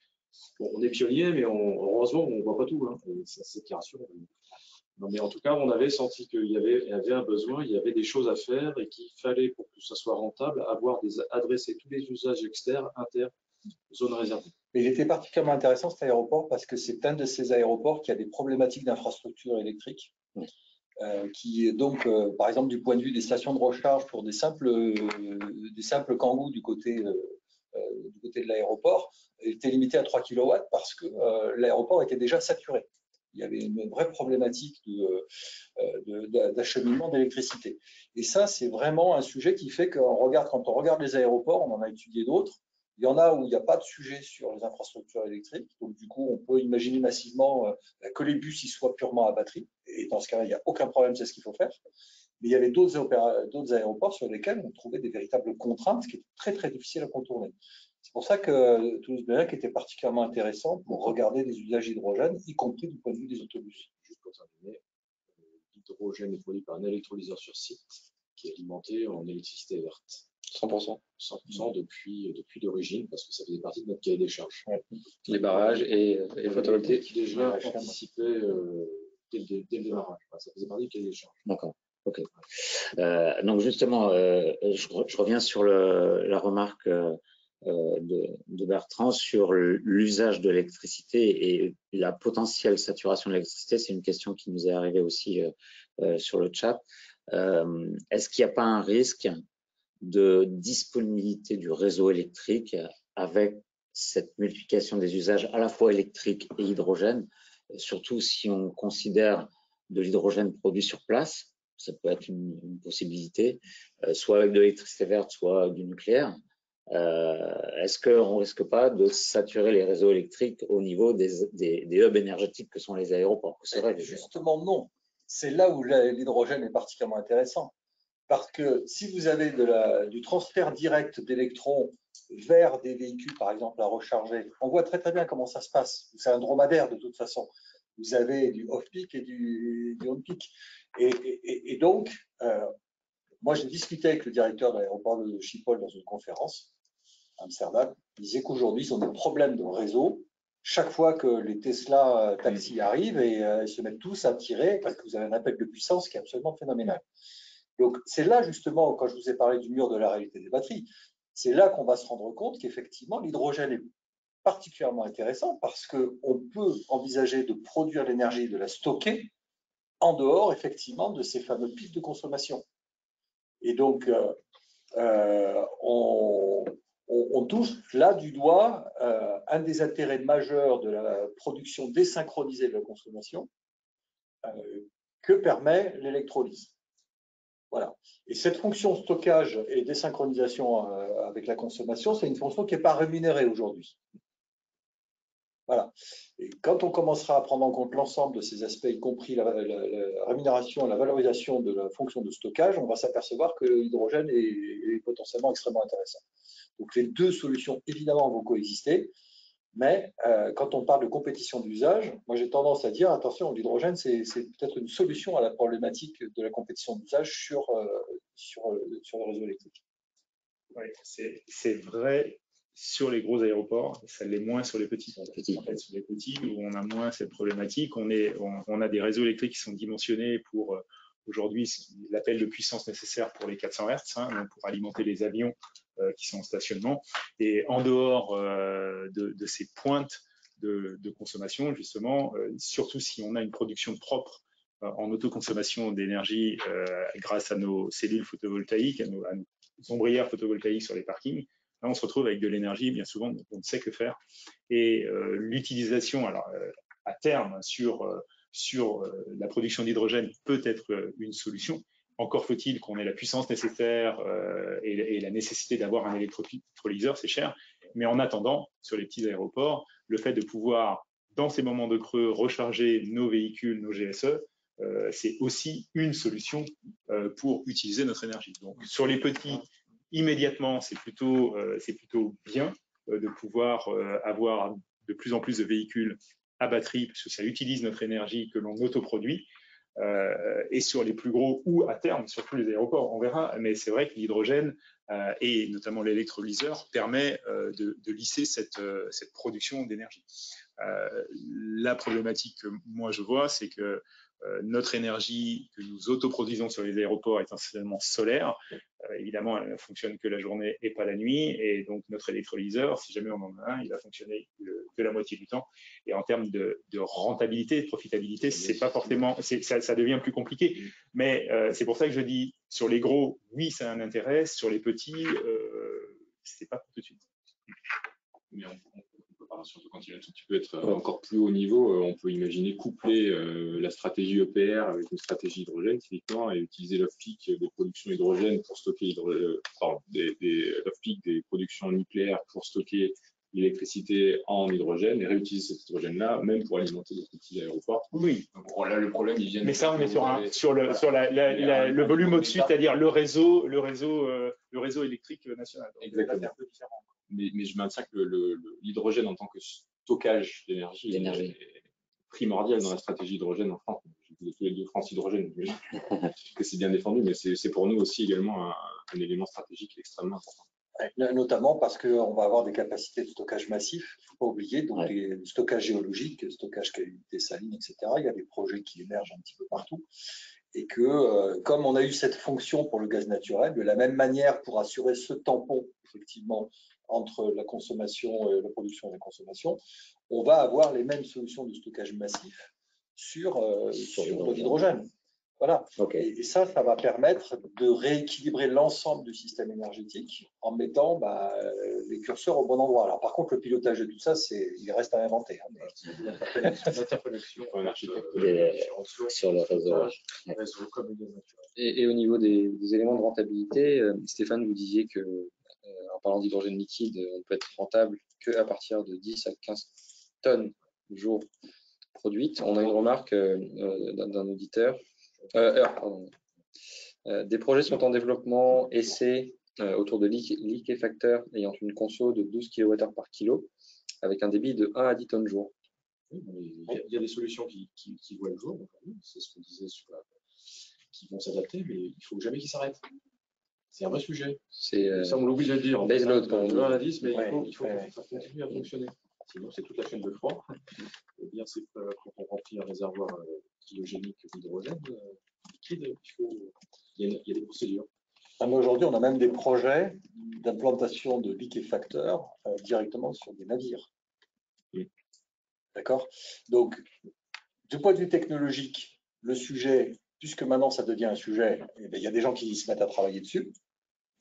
on est pionnier, mais heureusement, on ne voit pas tout. Hein, c'est qui rassure. Non, mais en tout cas, on avait senti qu'il y avait un besoin, il y avait des choses à faire et qu'il fallait, pour que ça soit rentable, adresser tous les usages externes, internes, zones réservées. Mais il était particulièrement intéressant cet aéroport parce que c'est un de ces aéroports qui a des problématiques d'infrastructure électrique. Qui donc, par exemple, du point de vue des stations de recharge pour des simples Kangoo du côté de l'aéroport, était limité à 3 kW parce que l'aéroport était déjà saturé. Il y avait une vraie problématique d'acheminement d'électricité. Et ça, c'est vraiment un sujet qui fait quand on regarde les aéroports, on en a étudié d'autres. Il y en a où il n'y a pas de sujet sur les infrastructures électriques. Donc, du coup, on peut imaginer massivement que les bus y soient purement à batterie. Et dans ce cas-là, il n'y a aucun problème, c'est ce qu'il faut faire. Mais il y avait d'autres aéroports sur lesquels on trouvait des véritables contraintes, ce qui est très, très difficile à contourner. C'est pour ça que Toulouse-Blagnac était particulièrement intéressant pour regarder les usages d'hydrogène, y compris du point de vue des autobus. Juste pour terminer, l'hydrogène est produit par un électrolyseur sur site qui est alimenté en électricité verte. 100%. 100% depuis l'origine, parce que ça faisait partie de notre cahier des charges. Ouais. Les barrages et photovoltaïque. Qui déjà anticipait dès le démarrage. Enfin, ça faisait partie du cahier des charges. D'accord. Ok. Donc justement, je reviens sur la remarque de Bertrand sur l'usage de l'électricité et la potentielle saturation de l'électricité. C'est une question qui nous est arrivée aussi sur le chat. Est-ce qu'il n'y a pas un risque de disponibilité du réseau électrique avec cette multiplication des usages à la fois électriques et hydrogène, surtout si on considère de l'hydrogène produit sur place, ça peut être une possibilité, soit avec de l'électricité verte, soit du nucléaire. Est-ce qu'on ne risque pas de saturer les réseaux électriques au niveau des hubs énergétiques que sont les aéroports? Justement, non. C'est là où l'hydrogène est particulièrement intéressant. Parce que si vous avez du transfert direct d'électrons vers des véhicules, par exemple, à recharger, on voit très très bien comment ça se passe. C'est un dromadaire de toute façon. Vous avez du off-peak et du on-peak. Et donc, moi j'ai discuté avec le directeur de l'aéroport de Schiphol dans une conférence à Amsterdam. Il disait qu'aujourd'hui, ils ont des problèmes de réseau. Chaque fois que les Tesla taxis arrivent et ils se mettent tous à tirer parce que vous avez un appel de puissance qui est absolument phénoménal. Donc, c'est là, justement, quand je vous ai parlé du mur de la réalité des batteries, c'est là qu'on va se rendre compte qu'effectivement, l'hydrogène est particulièrement intéressant parce qu'on peut envisager de produire l'énergie, de la stocker en dehors, effectivement, de ces fameux pics de consommation. Et donc, on touche là du doigt un des intérêts majeurs de la production désynchronisée de la consommation que permet l'électrolyse. Voilà. Et cette fonction stockage et désynchronisation avec la consommation, c'est une fonction qui n'est pas rémunérée aujourd'hui. Voilà. Et quand on commencera à prendre en compte l'ensemble de ces aspects, y compris la rémunération et la valorisation de la fonction de stockage, on va s'apercevoir que l'hydrogène est potentiellement extrêmement intéressant. Donc les deux solutions, évidemment, vont coexister. Mais quand on parle de compétition d'usage, moi j'ai tendance à dire, attention, l'hydrogène, c'est peut-être une solution à la problématique de la compétition d'usage sur le réseau électrique. Oui, c'est vrai sur les gros aéroports, ça l'est moins sur les petits. En fait, sur les petits, où on a moins cette problématique, on a des réseaux électriques qui sont dimensionnés pour aujourd'hui l'appel de puissance nécessaire pour les 400 Hz, donc pour alimenter les avions qui sont en stationnement. Et en dehors de ces pointes de consommation, justement, surtout si on a une production propre en autoconsommation d'énergie grâce à nos cellules photovoltaïques, à nos ombrières photovoltaïques sur les parkings, là, on se retrouve avec de l'énergie, bien souvent, on ne sait que faire. Et l'utilisation, alors à terme, sur la production d'hydrogène peut être une solution. Encore faut-il qu'on ait la puissance nécessaire et la nécessité d'avoir un électrolyseur, c'est cher. Mais en attendant, sur les petits aéroports, le fait de pouvoir, dans ces moments de creux, recharger nos véhicules, nos GSE, c'est aussi une solution pour utiliser notre énergie. Donc, sur les petits, immédiatement, c'est plutôt bien de pouvoir avoir de plus en plus de véhicules à batterie, parce que ça utilise notre énergie que l'on autoproduit. Et sur les plus gros ou à terme, surtout les aéroports, on verra. Mais c'est vrai que l'hydrogène et notamment l'électrolyseur permet de lisser cette production d'énergie. La problématique que moi je vois, c'est que notre énergie que nous autoproduisons sur les aéroports est essentiellement solaire. Évidemment, elle ne fonctionne que la journée et pas la nuit. Et donc, notre électrolyseur, si jamais on en a un, il va fonctionner que la moitié du temps. Et en termes de rentabilité, de profitabilité, c'est pas forcément, ça devient plus compliqué. Mais c'est pour ça que je dis, sur les gros, oui, ça a un intérêt. Sur les petits, c'est pas pour tout de suite. Mais surtout quand il a un tout petit peu être encore plus haut niveau, on peut imaginer coupler la stratégie EPR avec une stratégie hydrogène typiquement et utiliser l'off-peak des productions hydrogène pour stocker l'off-peak des productions nucléaires pour stocker l'électricité en hydrogène et réutiliser cet hydrogène-là, même pour alimenter des petits aéroports. Oui. Donc, bon, là, le problème, il vient. Mais ça, on est sur le Voilà. volume au-dessus, c'est-à-dire le réseau électrique national. Donc, exactement. là, c'est un peu différent. Mais je maintiens que l'hydrogène en tant que stockage d'énergie est primordial dans la stratégie hydrogène en France. Je dis tous les deux France Hydrogène, que c'est bien défendu, mais c'est pour nous aussi également un élément stratégique extrêmement important. Notamment parce qu'on va avoir des capacités de stockage massif, il ne faut pas oublier, donc des stockages géologiques, stockage qualité saline, etc. Il y a des projets qui émergent un petit peu partout. Et que comme on a eu cette fonction pour le gaz naturel, de la même manière pour assurer ce tampon, effectivement, entre la consommation, la production et la consommation, on va avoir les mêmes solutions de stockage massif sur de l'hydrogène. Voilà. Okay. Et ça va permettre de rééquilibrer l'ensemble du système énergétique en mettant les curseurs au bon endroit. Alors, par contre, le pilotage de tout ça, il reste à inventer. Hein, l'interconnexion sur le réseau comme le gaz naturel. Et au niveau des éléments de rentabilité, Stéphane, vous disiez que, en parlant d'hydrogène liquide, on peut être rentable qu'à partir de 10 à 15 tonnes jour produites. On a une remarque d'un auditeur. Des projets sont en développement, essais autour de liquéfacteurs ayant une conso de 12 kWh par kilo, avec un débit de 1 à 10 tonnes jour. Il y a des solutions qui voient le jour, c'est ce qu'on disait qui vont s'adapter, mais il ne faut jamais qu'ils s'arrêtent. C'est un vrai sujet. Ça, on l'oublie de le dire. Baseload, comme on dit. Mais il faut que ça continue à fonctionner. Sinon, c'est toute la chaîne de froid. C'est quand on remplit un réservoir cryogénique d'hydrogène liquide, il y a des procédures. Aujourd'hui, on a même des projets d'implantation de liquéfacteurs directement sur des navires. Oui. D'accord? Donc, du point de vue technologique, le sujet, puisque maintenant ça devient un sujet, il y a des gens qui se mettent à travailler dessus,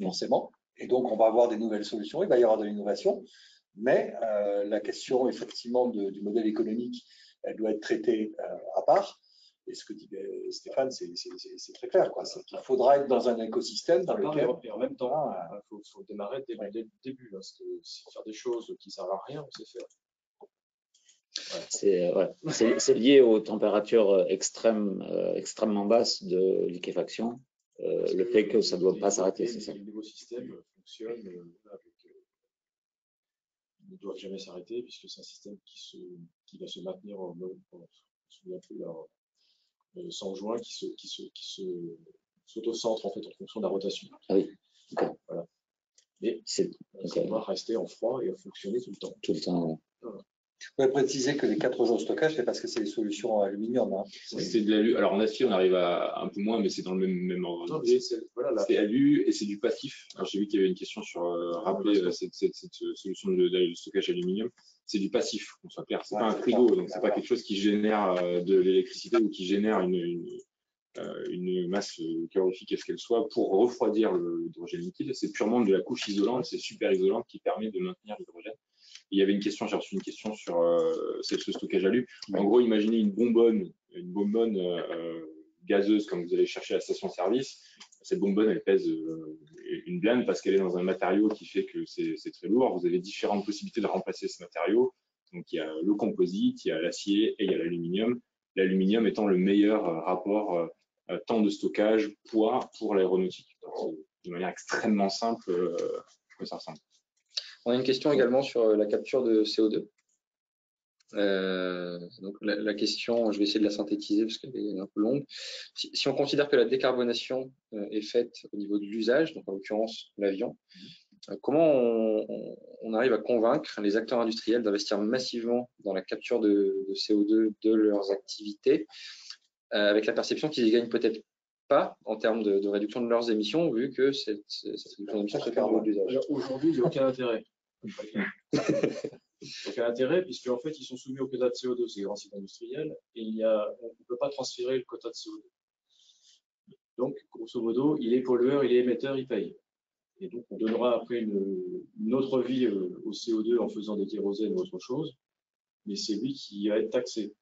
forcément, et donc on va avoir des nouvelles solutions, il va y avoir de l'innovation, mais la question effectivement du modèle économique, elle doit être traitée à part. Et ce que dit Stéphane, c'est très clair, quoi. C'est qu'il faudra être dans un écosystème dans lequel… Et en même temps, il faut démarrer dès le début. Parce que faire des choses qui ne servent à rien, on sait faire. C'est lié aux températures extrêmement basses de liquéfaction. Le fait que ça ne doit pas s'arrêter, c'est ça. Les nouveaux systèmes fonctionnent ne doivent jamais s'arrêter puisque c'est un système qui va se maintenir sans joint qui s'auto-centre en fait en fonction de la rotation. Ah oui. Okay. Voilà. Mais ça doit rester en froid et fonctionner tout le temps. Tout le temps. Voilà. Je pourrais préciser que les 4 jours de stockage, c'est parce que c'est des solutions en aluminium. Hein. C'est de l'alu. Alors en acier, on arrive à un peu moins, mais c'est dans le même ordre. C'est alu et c'est du passif. Alors j'ai vu qu'il y avait une question sur rappeler cette solution de stockage aluminium. C'est du passif, qu'on soit clair. C'est pas un frigo, donc c'est pas quelque chose qui génère de l'électricité ou qui génère une masse calorifique, quelle qu'elle soit, pour refroidir l'hydrogène liquide. C'est purement de la couche isolante, c'est super isolante qui permet de maintenir l'hydrogène. Il y avait j'ai reçu une question sur ce stockage alu. En gros, imaginez une bonbonne gazeuse comme vous allez chercher à la station-service. Cette bonbonne, elle pèse une blinde parce qu'elle est dans un matériau qui fait que c'est très lourd. Vous avez différentes possibilités de remplacer ce matériau. Donc, il y a le composite, il y a l'acier et il y a l'aluminium. L'aluminium étant le meilleur rapport temps de stockage, poids pour l'aéronautique. De manière extrêmement simple, que ça ressemble. On a une question également sur la capture de CO2. Donc la question, je vais essayer de la synthétiser parce qu'elle est un peu longue. Si on considère que la décarbonation est faite au niveau de l'usage, donc en l'occurrence l'avion, comment on arrive à convaincre les acteurs industriels d'investir massivement dans la capture de CO2 de leurs activités, avec la perception qu'ils y gagnent peut-être pas en termes de réduction de leurs émissions, vu que cette réduction d'émissions se fait au niveau de l'usage. Aujourd'hui, il n'y a aucun intérêt. Aucun intérêt, puisque en fait, ils sont soumis au quota de CO2, ces grands sites industriels, et on ne peut pas transférer le quota de CO2. Donc, grosso modo, il est pollueur, il est émetteur, il paye. Et donc, on donnera après une autre vie au CO2 en faisant des kérosènes ou autre chose, mais c'est lui qui va être taxé.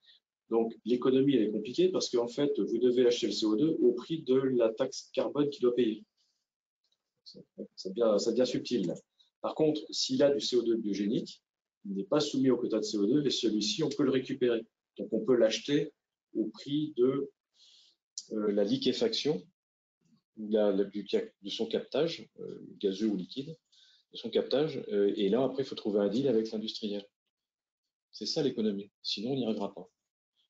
Donc, l'économie, elle est compliquée parce qu'en fait, vous devez acheter le CO2 au prix de la taxe carbone qu'il doit payer. Ça devient subtil, là. Par contre, s'il a du CO2 biogénique, il n'est pas soumis au quota de CO2 et celui-ci, on peut le récupérer. Donc, on peut l'acheter au prix de la liquéfaction de son captage, gazeux ou liquide, de son captage. Et là, après, il faut trouver un deal avec l'industriel. C'est ça l'économie. Sinon, on n'y arrivera pas.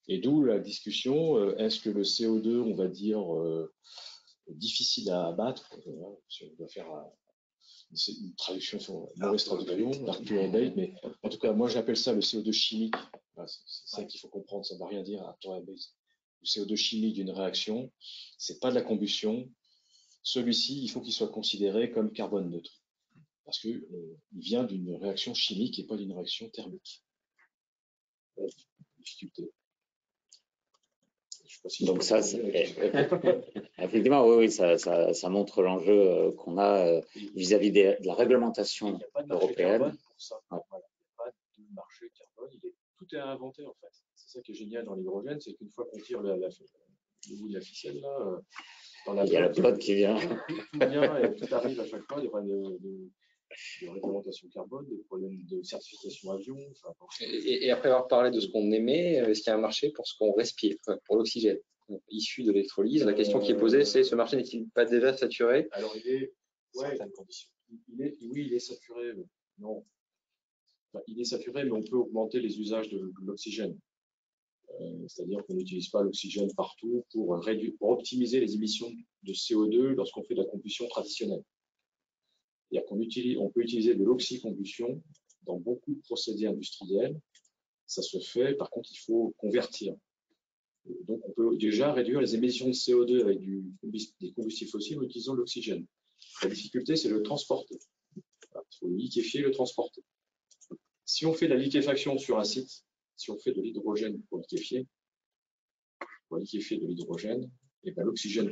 Et d'où la discussion, est-ce que le CO2, on va dire, difficile à abattre, si on doit faire une traduction, une mauvaise traduction, Arthur Rebate, mais en tout cas, moi j'appelle ça le CO2 chimique. C'est ça qu'il faut comprendre, ça ne veut rien dire Arthur Rebate. Le CO2 chimique d'une réaction, c'est pas de la combustion. Celui-ci, il faut qu'il soit considéré comme carbone neutre, parce qu'il vient d'une réaction chimique et pas d'une réaction thermique. difficulté. Donc ça, effectivement, oui, ça montre l'enjeu qu'on a vis-à-vis de la réglementation européenne. Pour ça. Ouais. Voilà. Il n'y a pas de marché carbone, tout est à inventer en fait. C'est ça qui est génial dans l'hydrogène, c'est qu'une fois qu'on tire le bout de la ficelle, là, il y a la flotte qui vient. Tout vient et tout arrive à chaque fois, des problèmes de réglementation carbone, des problèmes de certification avion. Et après avoir parlé de ce qu'on émet, est-ce qu'il y a un marché pour ce qu'on respire, pour l'oxygène issu de l'électrolyse? La question qui est posée, c'est ce marché n'est-il pas déjà saturé? Alors, il est, certaines conditions. Oui, il est saturé. Non. Enfin, il est saturé, mais on peut augmenter les usages de l'oxygène. C'est-à-dire qu'on n'utilise pas l'oxygène partout pour optimiser les émissions de CO2 lorsqu'on fait de la combustion traditionnelle. C'est-à-dire qu'on peut utiliser de l'oxycombustion dans beaucoup de procédés industriels. Ça se fait, par contre, il faut convertir. Donc, on peut déjà réduire les émissions de CO2 avec des combustibles fossiles en utilisant l'oxygène. La difficulté, c'est de le transporter. Il faut le liquéfier, le transporter. Si on fait de la liquéfaction sur un site, si on fait de l'hydrogène pour liquéfier de l'hydrogène, et bien l'oxygène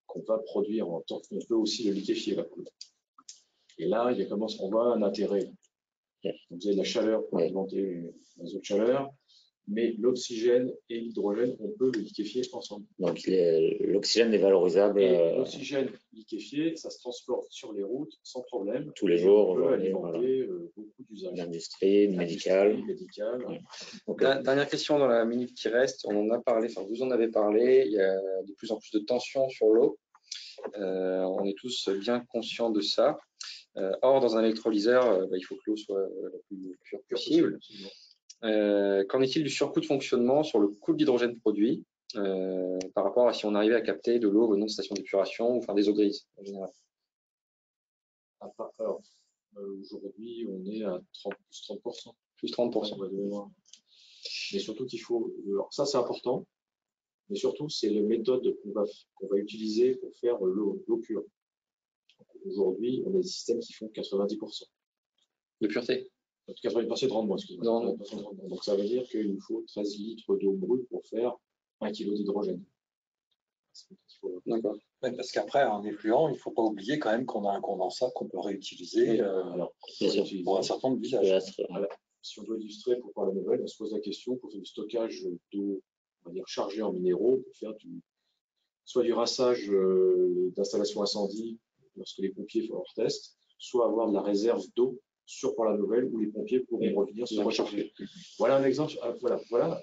qu'on va produire en temps, on peut aussi le liquéfier. Et là, on voit un intérêt. Vous avez de la chaleur pour alimenter les eaux de chaleur, mais l'oxygène et l'hydrogène, on peut le liquéfier ensemble. Donc l'oxygène est valorisable. L'oxygène liquéfié, ça se transporte sur les routes sans problème. Tous les jours. On peut alimenter beaucoup d'usages. L'industrie, le médical. Ouais. Donc, dernière question dans la minute qui reste. On en a parlé, enfin vous en avez parlé, il y a de plus en plus de tensions sur l'eau. On est tous bien conscients de ça. Or, dans un électrolyseur, il faut que l'eau soit la plus pure possible. Qu'en est-il du surcoût de fonctionnement sur le coût de l'hydrogène produit par rapport à si on arrivait à capter de l'eau venant de stations d'épuration ou enfin des eaux grises en général? Alors, aujourd'hui, on est à plus 30%. Plus 30%. Mais surtout qu'il faut. Alors ça, c'est important. Mais surtout, c'est la méthode qu'on va utiliser pour faire l'eau pure. Aujourd'hui, on a des systèmes qui font 90%. De pureté? 90% de rendement, excusez-moi. Donc ça veut dire qu'il nous faut 13 litres d'eau brute pour faire 1 kg d'hydrogène. D'accord. Parce qu'après, en effluent, il ne faut pas oublier quand même qu'on a un condensat qu'on peut réutiliser pour un certain nombre d'usages. Si on doit illustrer pour faire la nouvelle, on se pose la question pour faire du stockage d'eau, on va dire chargée en minéraux, pour faire soit du rassage d'installation incendie lorsque les pompiers font leur test, soit avoir de la réserve d'eau pour la nouvelle où les pompiers pourront revenir se recharger. Voilà un exemple. Voilà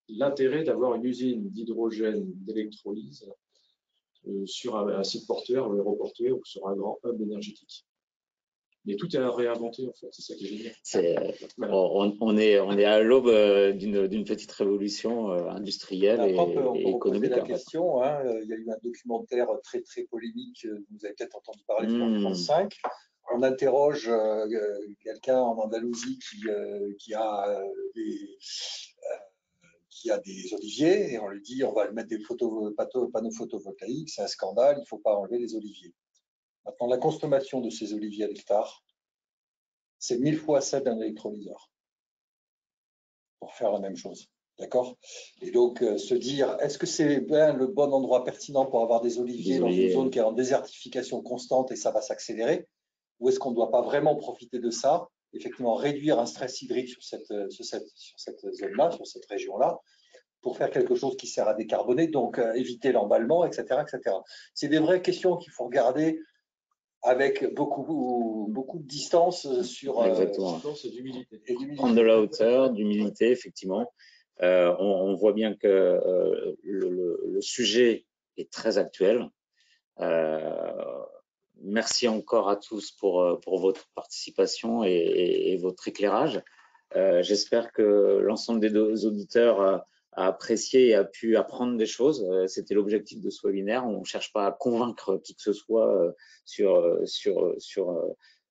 l'intérêt d'avoir une usine d'hydrogène d'électrolyse sur un site porteur, un aéroportuaire ou sur un grand hub énergétique. Mais tout est à réinventer en fait, c'est ça qui est génial. On est à l'aube d'une petite révolution industrielle et économique. La question, il y a eu un documentaire très très polémique, vous avez peut-être entendu parler de France 5. On interroge quelqu'un en Andalousie qui a des oliviers et on lui dit on va mettre des panneaux photovoltaïques, c'est un scandale, il ne faut pas enlever les oliviers. Maintenant, la consommation de ces oliviers à l'hectare, c'est 1000 fois celle d'un électrolyseur pour faire la même chose. D'accord? Et donc, se dire, est-ce que c'est bien le bon endroit pertinent pour avoir des oliviers dans une zone qui est en désertification constante et ça va s'accélérer? Ou est-ce qu'on ne doit pas vraiment profiter de ça, effectivement réduire un stress hydrique sur cette zone-là, sur cette région-là, pour faire quelque chose qui sert à décarboner, donc éviter l'emballement, etc., etc. C'est des vraies questions qu'il faut regarder avec beaucoup de distance sur Exactement. C'est d'humilité. Prendre de la hauteur, d'humilité, effectivement. On voit bien que le sujet est très actuel. Merci encore à tous pour votre participation et votre éclairage. J'espère que l'ensemble des auditeurs a apprécié et a pu apprendre des choses. C'était l'objectif de ce webinaire. On ne cherche pas à convaincre qui que ce soit sur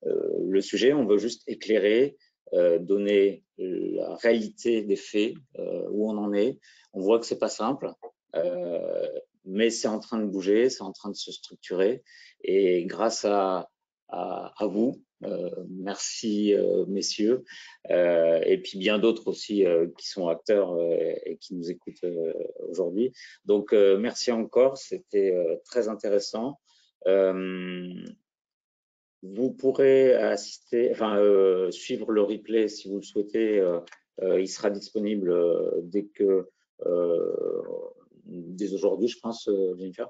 le sujet. On veut juste éclairer, donner la réalité des faits, où on en est. On voit que c'est pas simple, mais c'est en train de bouger, c'est en train de se structurer. Et grâce à vous, merci messieurs, et puis bien d'autres aussi qui sont acteurs et qui nous écoutent aujourd'hui. Donc merci encore, c'était très intéressant. Vous pourrez assister, suivre le replay si vous le souhaitez. Il sera disponible dès aujourd'hui, je pense, Jennifer.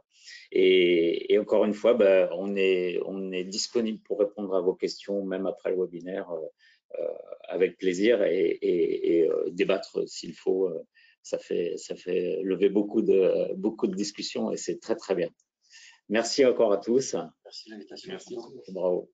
Et encore une fois, on est disponible pour répondre à vos questions, même après le webinaire, avec plaisir et débattre s'il faut. Ça fait lever beaucoup de discussions et c'est très très bien. Merci encore à tous. Merci de l'invitation. Merci. Bravo.